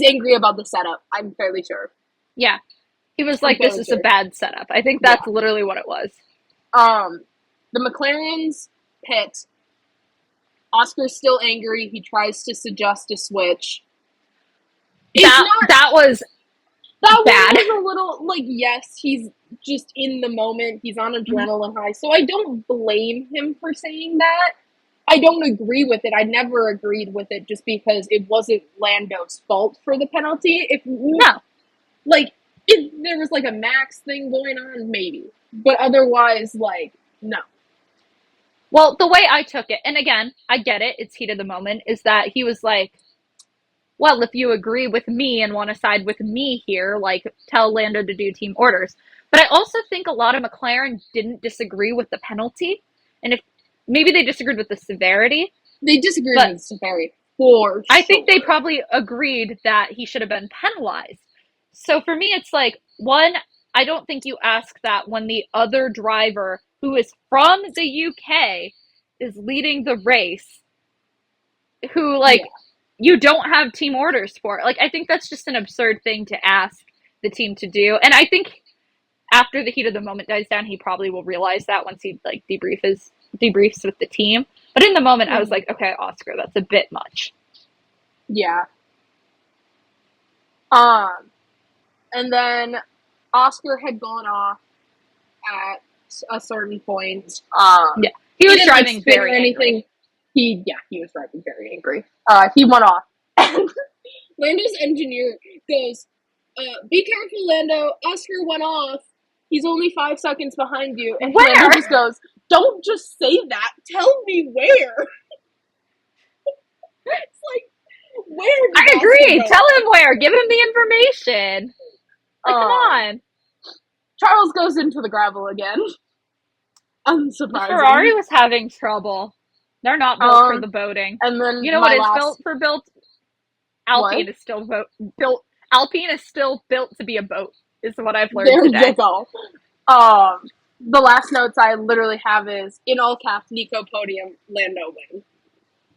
angry about the setup. I'm fairly sure. Yeah. He was like, this is a bad setup. I think that's literally what it was. The McLarens pit. Oscar's still angry. He tries to suggest a switch. That was bad. Was a little, like, yes, he's just in the moment. He's on adrenaline high. So I don't blame him for saying that. I don't agree with it. I never agreed with it just because it wasn't Lando's fault for the penalty. If there was, like, a Max thing going on, maybe. But otherwise, like, no. Well, the way I took it, and again, I get it, it's heat of the moment, is that he was like, well, if you agree with me and want to side with me here, like, tell Lando to do team orders. But I also think a lot of McLaren didn't disagree with the penalty. And if maybe they disagreed with the severity. They disagreed with the severity, for sure. I think they probably agreed that he should have been penalized. So for me, it's like, one, I don't think you ask that when the other driver, who is from the UK, is leading the race, who, like, you don't have team orders for. Like, I think that's just an absurd thing to ask the team to do. And I think after the heat of the moment dies down, he probably will realize that once he, like, debriefs with the team. But in the moment, I was like, okay, Oscar, that's a bit much. Yeah. And then Oscar had gone off at a certain point. He was driving very angry. He was driving very angry. He went off. Lando's engineer goes, be careful, Lando. Oscar went off. He's only 5 seconds behind you. And where? Lando just goes, don't just say that. Tell me where. It's like, where? I agree. Tell him where. Give him the information. Like, come on. Charles goes into the gravel again. Unsurprising. Ferrari was having trouble. They're not built for the boating. And then you know what is built? Alpine is still built. Alpine is still built to be a boat. Is what I've learned today. There you go. The last notes I literally have is in all caps: Nico podium, Lando win.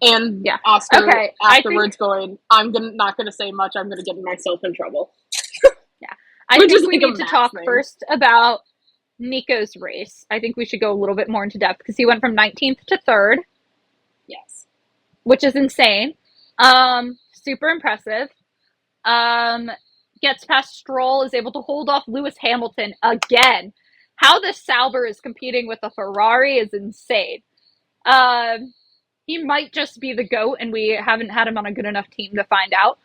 And Oscar afterwards going, I'm not gonna say much. I'm gonna get myself in trouble. I think we need to talk first about Nico's race. I think we should go a little bit more into depth because he went from 19th to 3rd, Yes. which is insane. Super impressive. Um, Gets past Stroll, is able to hold off Lewis Hamilton again. How the Sauber is competing with a Ferrari is insane. He might just be the GOAT, and we haven't had him on a good enough team to find out.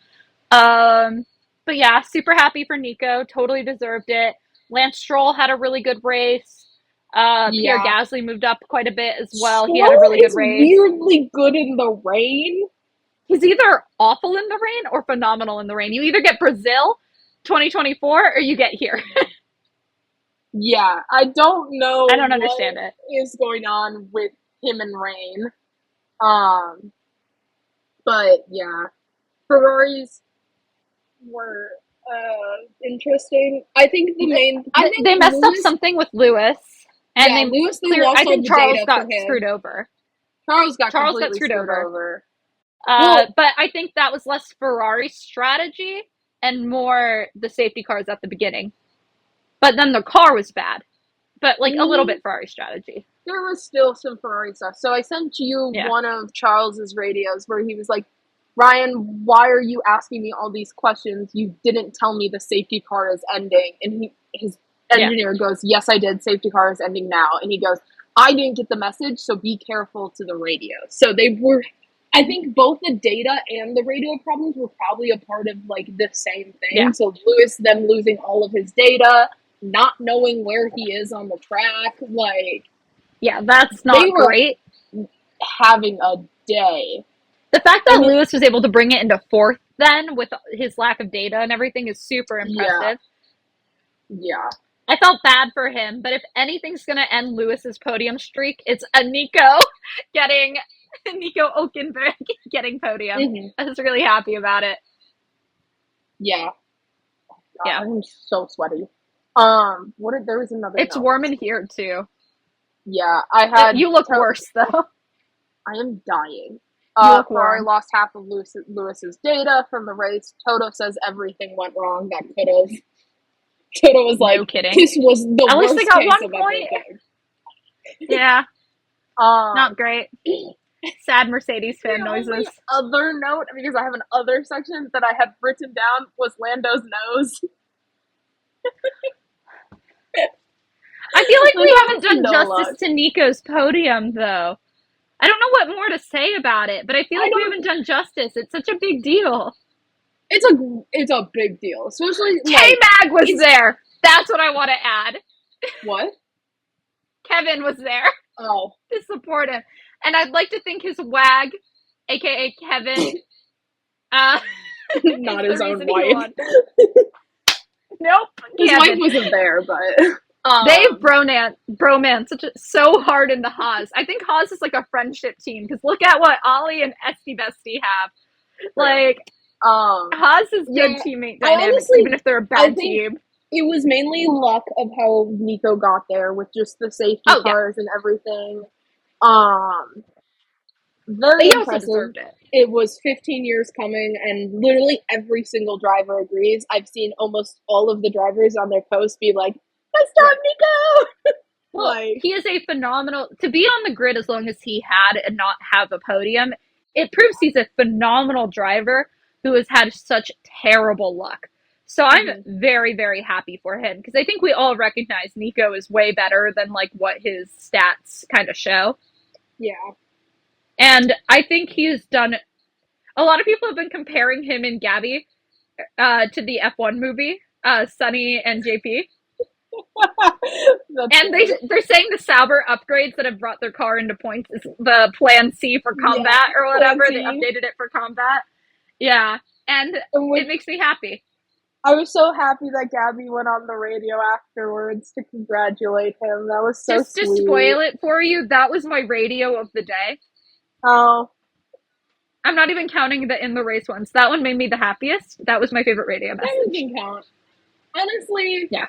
But yeah, super happy for Nico. Totally deserved it. Lance Stroll had a really good race. Pierre Yeah. Gasly moved up quite a bit as well. He had a Stroll really good is race. weirdly good in the rain. He's either awful in the rain or phenomenal in the rain. You either get Brazil 2024 or you get here. Yeah, I don't know I don't what understand it. is going on with him and rain. Um, but yeah, Ferraris were interesting. I think the main. I think They messed up Lewis. something with Lewis, and Yeah, Lewis. They I lost all think the Charles data for got him. screwed over. Charles got completely screwed over. Well, But I think that was less Ferrari strategy and more the safety cars at the beginning. But then the car was bad. But like a little bit Ferrari strategy. there was still some Ferrari stuff. So I sent you one of Charles's radios where he was like, Ryan, why are you asking me all these questions? You didn't tell me the safety car is ending. And his engineer goes, yes, I did. Safety car is ending now. And he goes, I didn't get the message, so be careful to the radio. So they were, I think both the data and the radio problems were probably a part of like the same thing. Yeah. So Lewis then losing all of his data, not knowing where he is on the track, like. Yeah, that's not great. Having a day. The fact that Lewis was able to bring it into 4th then with his lack of data and everything is super impressive. Yeah. I felt bad for him, but if anything's going to end Lewis's podium streak, it's a Nico Hülkenberg getting podium. Mm-hmm. I was really happy about it. Yeah. God, yeah. I'm so sweaty. There was another It's warm in here too. Yeah, I had. You look worse though. I am dying. You look warm. I lost half of Lewis's data from the race. Toto says everything went wrong that could have. Toto was like, no kidding. This was the At worst least they got case one of point. everything. Yeah. Not great. Sad Mercedes fan noises. Only other note, because I have an other section that I had written down, was Lando's nose. I feel like we haven't done justice to Nico's podium, though. I don't know what more to say about it, but I feel like we haven't done justice. It's such a big deal. It's a big deal, especially K-Mag was there. That's what I want to add. What? Kevin was there. Oh, to support him, and I'd like to think his wag, aka Kevin, not his own wife. Nope, his wife wasn't there, but. They've bromance so hard in the Haas. I think Haas is like a friendship team because look at what Ollie and Esty Bestie have. Like, Haas is good teammate dynamics, honestly, even if they're a bad team. It was mainly luck of how Nico got there with just the safety cars and everything. Very impressive. It was 15 years coming, and literally every single driver agrees. I've seen almost all of the drivers on their posts be like, "Nice job, Nico!" Well, he is a phenomenal to be on the grid as long as he had and not have a podium. It proves he's a phenomenal driver who has had such terrible luck. So I'm very, very happy for him because I think we all recognize Nico is way better than like what his stats kind of show. Yeah. And I think he's done. A lot of people have been comparing him and Gabby to the F1 movie, Sonny and JP. And they're saying the Sauber upgrades that have brought their car into points is the Plan C for combat or whatever. They updated it for combat. Yeah. And it makes me happy. I was so happy that Gabby went on the radio afterwards to congratulate him. That was so sweet. Just to spoil it for you, that was my radio of the day. Oh. I'm not even counting the in the race ones. That one made me the happiest. That was my favorite radio message. That doesn't count. Honestly. Yeah.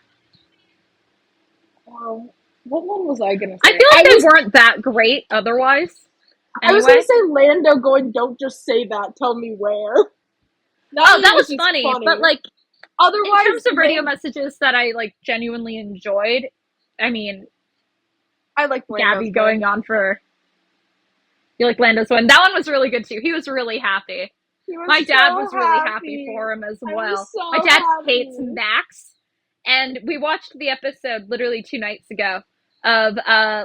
What one was I going to say? I feel like they weren't that great otherwise. Anyway. I was going to say Lando going, don't just say that, tell me where. That was funny, but like, otherwise, in terms of radio messages that I like genuinely enjoyed, I mean, I like Lando's Gabby going on for. You like Lando's win? That one was really good too. He was really happy. He was My dad so was really happy for him as I was well. so My dad hates happy. Max, and we watched the episode literally 2 nights ago of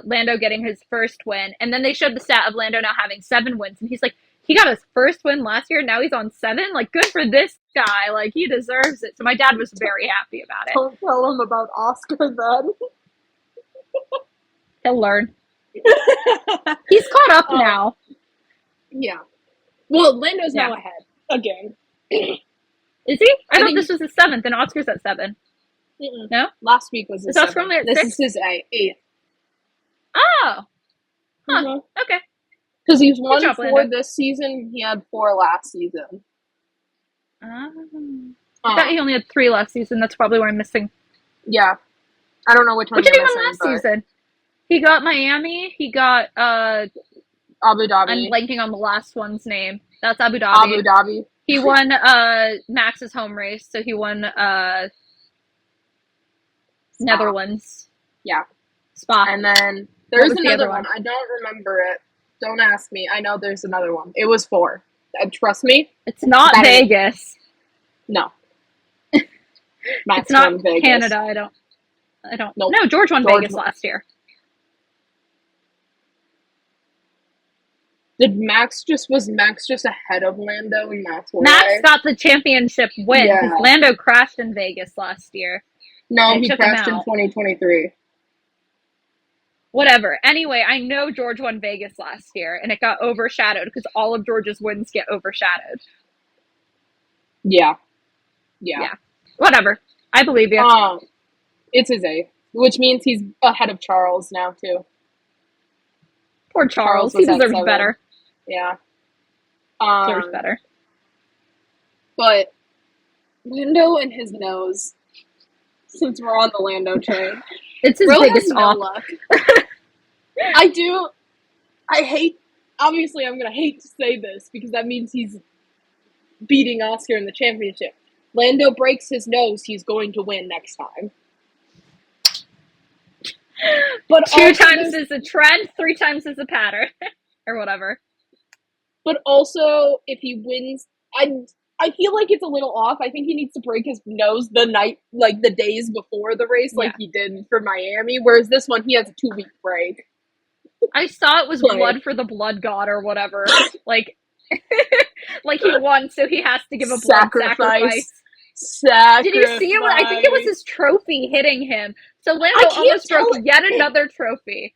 Lando getting his first win, and then they showed the stat of Lando now having 7 wins, and he's like, he got his first win last year, now he's on 7. Like, good for this guy. Like, he deserves it. So my dad was very happy about it. Don't tell him about Oscar then. He'll learn. He's caught up now. Yeah. Well, Lando's Yeah. now ahead again. Is he? I thought think- this was his 7th, and Oscar's at 7. Mm-mm. No? Last week was his Is Oscar 7th. only at This 6? is his 8th. Oh, huh. Mm-hmm. Okay. Because he's won job, 4 Lando. this season. He had 4 last season. I thought he only had 3 last season. That's probably where I'm missing. Yeah. I don't know which one Which did he you're win missing, last season? He got Miami. He got Abu I'm Dhabi. blanking on the last one's name. That's Abu Dhabi. Abu Dhabi. He won Max's home race, so he won Netherlands. Yeah. Spa. And then there's was the another other one. one? I don't remember it. Don't ask me. I know there's another one. It was 4. Trust me. It's not That is- Vegas. No. It's not Vegas. Canada. I don't. Nope. No, George won George Vegas won. last year. Was Max just ahead of Lando and that's why? Max got the championship win because Yeah. Lando crashed in Vegas last year. No, They he took him crashed in out. 2023. Whatever. Anyway, I know George won Vegas last year, and it got overshadowed because all of George's wins get overshadowed. Yeah. Whatever. I believe you. It's his 8th, which means he's ahead of Charles now too. Poor Charles. Charles He was at deserves 7. better. Yeah. Deserves better. But Lando and his nose. Since we're on the Lando train, It's his Bro has biggest no off. luck. I hate. Obviously, I'm gonna hate to say this because that means he's beating Oscar in the championship. Lando breaks his nose, he's going to win next time. But 2 times is a trend, 3 times is a pattern. Or whatever. But also, if he wins, I feel like it's a little off. I think he needs to break his nose the night, like the days before the race, like he did for Miami. Whereas this one, he has a 2-week break. I saw it was Right. blood for the blood god or whatever. Like, like he won, so he has to give a blood sacrifice. Did you see it? I think it was his trophy hitting him. So Lando almost broke yet another trophy.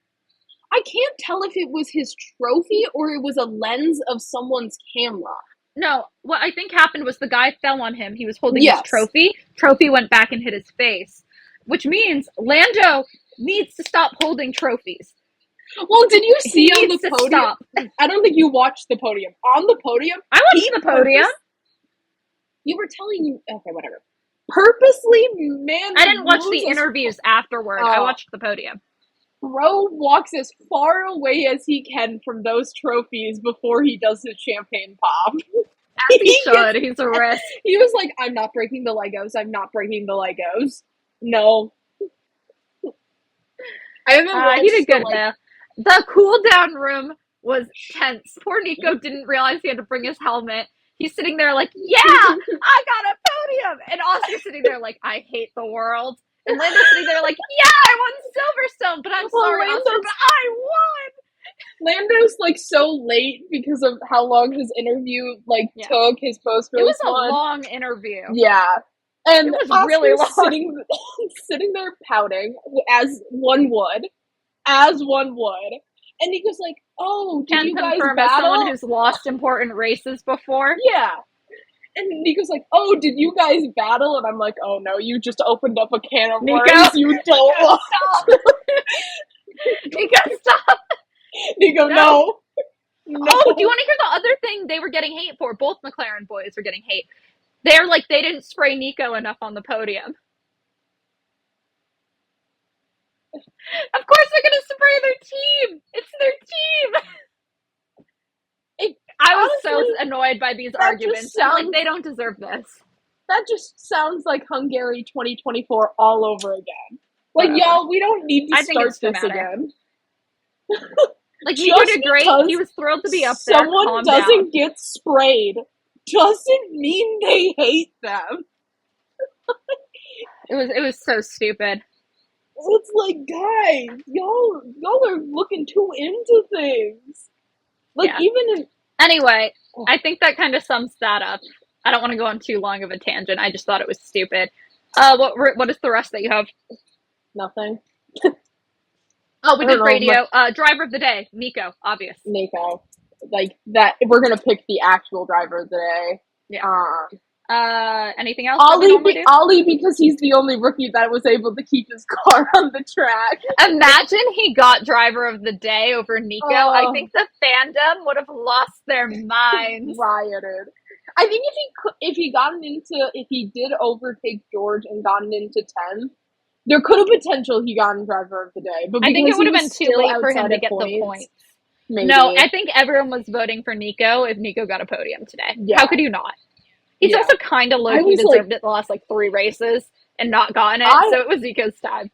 I can't tell if it was his trophy or it was a lens of someone's camera. No, what I think happened was the guy fell on him. He was holding Yes. his trophy. Trophy went back and hit his face. Which means Lando needs to stop holding trophies. Well, did you see He on needs the to podium? stop. I don't think you watched the podium. On the podium, I watched the podium. You were telling you. Okay, whatever. Purposely, man. I didn't watch the interviews afterward. I watched the podium. Bro walks as far away as he can from those trophies before he does his champagne pop. As he should. He's a risk. He was like, I'm not breaking the Legos. I'm not breaking the Legos. No. I haven't He did good, though. The cool down room was tense. Poor Nico didn't realize he had to bring his helmet. He's sitting there like, yeah, I got a podium. And Oscar's sitting there like, I hate the world. And Lando's sitting there like, yeah, I won Silverstone, but I'm sorry, Oscar, but I won. Lando's like so late because of how long his interview took, his post race. It was a long interview. Yeah. And it was Oscar's really long. sitting there pouting as one would. And he goes like, oh, did Can you guys confirm battle? as someone who's lost important races before. Yeah. And Nico's like, oh, did you guys battle? And I'm like, oh no, you just opened up a can of Nico? worms you don't want. Stop. Nico, stop. Nico, no. Oh, do you want to hear the other thing they were getting hate for? Both McLaren boys were getting hate. They're like, they didn't spray Nico enough on the podium. Of course they're going to spray their team. It's their team. I was so annoyed by these arguments. I'm like, they don't deserve this. That just sounds like Hungary 2024 all over again. Like, whatever. y'all, we don't need to I think start it's this dramatic. again. Like, Nico Just did great. because He was thrilled to be up there. someone Calm down. doesn't get sprayed doesn't mean they hate them. It was so stupid. It's like, guys, y'all are looking too into things. Like, Yeah. even in Anyway, I think that kind of sums that up. I don't want to go on too long of a tangent. I just thought it was stupid. What is the rest that you have? nothing. Oh, we I don't did know, radio. Driver of the day, Nico, obvious. Nico. Like that, we're gonna pick the actual driver of the day. Yeah. Anything else that we normally do? Ollie, because he's the only rookie that was able to keep his car on the track. Imagine he got driver of the day over Nico. I think the fandom would have lost their minds. Rioted. I think if he did overtake George and gotten into 10th, there could have potential he got in driver of the day. But I think it would have been too still late for him outside to of get the points. Maybe. No, I think everyone was voting for Nico if Nico got a podium today. Yeah. How could you not? He's Yeah. also kind of low-key deserved it the last, 3 races and not gotten it, so it was Nico's time.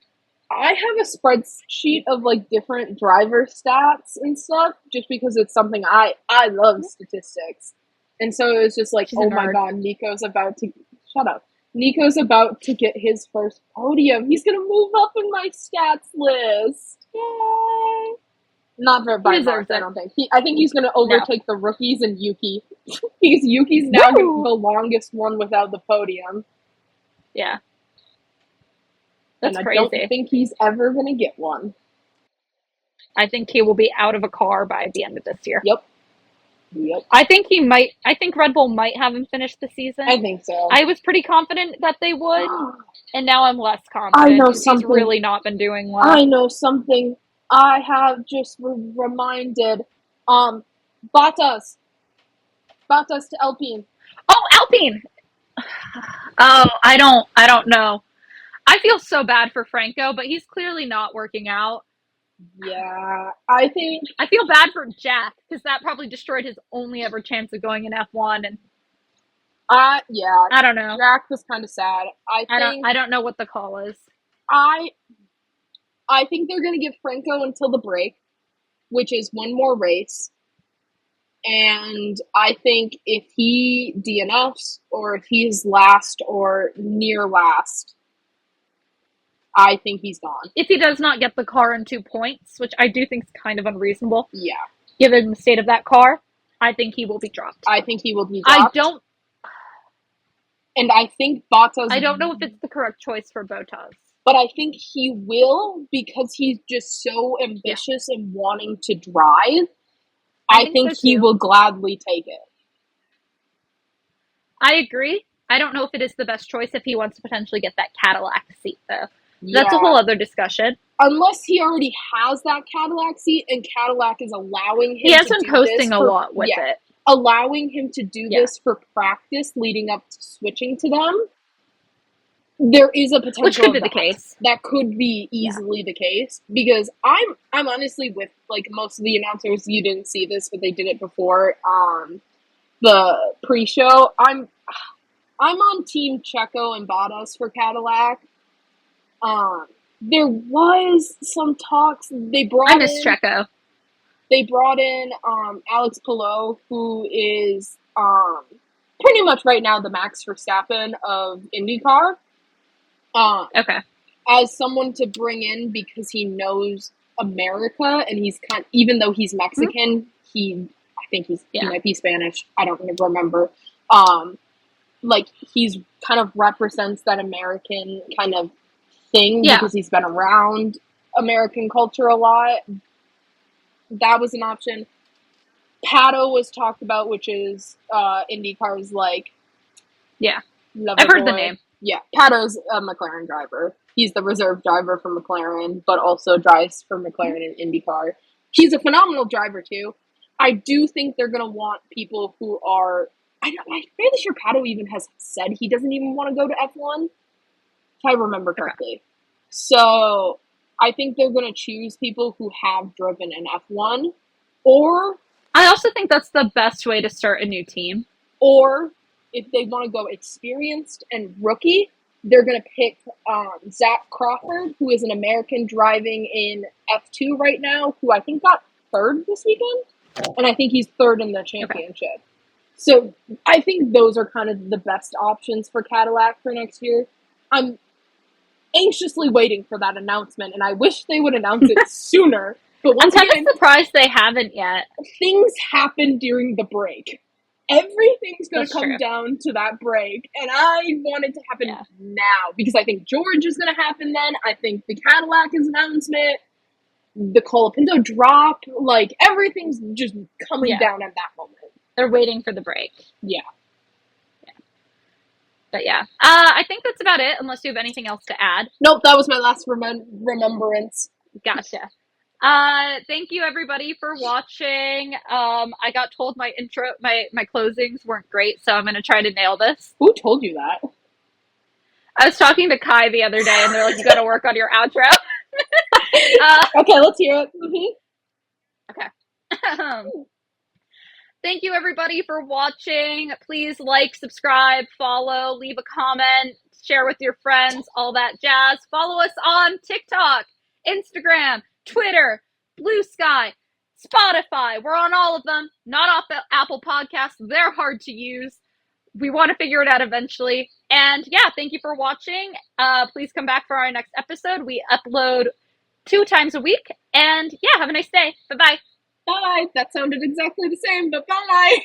I have a spreadsheet of, different driver stats and stuff, just because it's something I love statistics. And so it was just like, oh my god, Nico's about to... Shut up. Nico's about to get his first podium. He's going to move up in my stats list. Yay! Not by much, I don't think. I think he's going to overtake the rookies and Yuki. Because Yuki's now the longest one without the podium. Yeah. That's and crazy. I don't think he's ever going to get one. I think he will be out of a car by the end of this year. Yep. I think Red Bull might have him finish the season. I think so. I was pretty confident that they would, and now I'm less confident. I know something. He's really not been doing well. I know something. I have just reminded. Bottas to Alpine. Oh, Alpine! Oh, I don't know. I feel so bad for Franco, but he's clearly not working out. Yeah, I feel bad for Jack, because that probably destroyed his only ever chance of going in F1. And yeah, I don't know. Jack was kind of sad. I don't know what the call is. I think they're gonna give Franco until the break, which is one more race. And I think if he DNFs, or if he's last or near last, I think he's gone. If he does not get the car in 2 points, which I do think is kind of unreasonable. Yeah. Given the state of that car, I think he will be dropped. I think he will be dropped. And I think Bottas... I don't know if it's the correct choice for Bottas. But I think he will, because he's just so ambitious and wanting to drive. I think he will gladly take it. I agree. I don't know if it is the best choice if he wants to potentially get that Cadillac seat, though. That's a whole other discussion. Unless he already has that Cadillac seat, and Cadillac is allowing him He has been posting a lot with it. Allowing him to do this for practice leading up to switching to them. There is a potential which could be the case. That could be easily the case, because I'm honestly with most of the announcers. You didn't see this, but they did it before the pre-show. I'm on Team Checo and Bottas for Cadillac. There was some talks. I miss Checo. They brought in Alex Palou, who is pretty much right now the Max Verstappen of IndyCar. Okay. As someone to bring in because he knows America, and he's even though he's Mexican, I think he might be Spanish. I don't remember. He's kind of represents that American kind of thing because he's been around American culture a lot. That was an option. Pato was talked about, which is IndyCar's I've heard the name. Yeah, Pato's a McLaren driver. He's the reserve driver for McLaren, but also drives for McLaren in IndyCar. He's a phenomenal driver too. I do think they're going to want people who are... I'm fairly sure Pato even has said he doesn't even want to go to F1, if I remember correctly. Okay. So I think they're going to choose people who have driven an F1, or... I also think that's the best way to start a new team. Or... if they want to go experienced and rookie, they're going to pick Zach Crawford, who is an American driving in F2 right now, who I think got third this weekend, and I think he's third in the championship. Okay. So I think those are kind of the best options for Cadillac for next year. I'm anxiously waiting for that announcement, and I wish they would announce it sooner. But I'm kind of surprised they haven't yet. Things happen during the break. Everything's going to come down to that break, and I want it to happen now because I think George is going to happen then. I think the Cadillac is announcement, the Colapinto drop, like everything's just coming down at that moment. They're waiting for the break. Yeah. But yeah, I think that's about it, unless you have anything else to add. Nope, that was my last remembrance. Gotcha. Thank you everybody for watching. I got told my closings weren't great, so I'm going to try to nail this. Who told you that? I was talking to Kai the other day, and they're like, you got to work on your outro. Okay, let's hear it. Okay. Thank you everybody for watching. Please like, subscribe, follow, leave a comment, share with your friends, all that jazz. Follow us on TikTok, Instagram, Twitter, Blue Sky, Spotify. We're on all of them. Not off Apple Podcasts. They're hard to use. We want to figure it out eventually. And yeah, thank you for watching. Please come back for our next episode. We upload 2 times a week. And yeah, have a nice day. Bye-bye. Bye. That sounded exactly the same, but bye.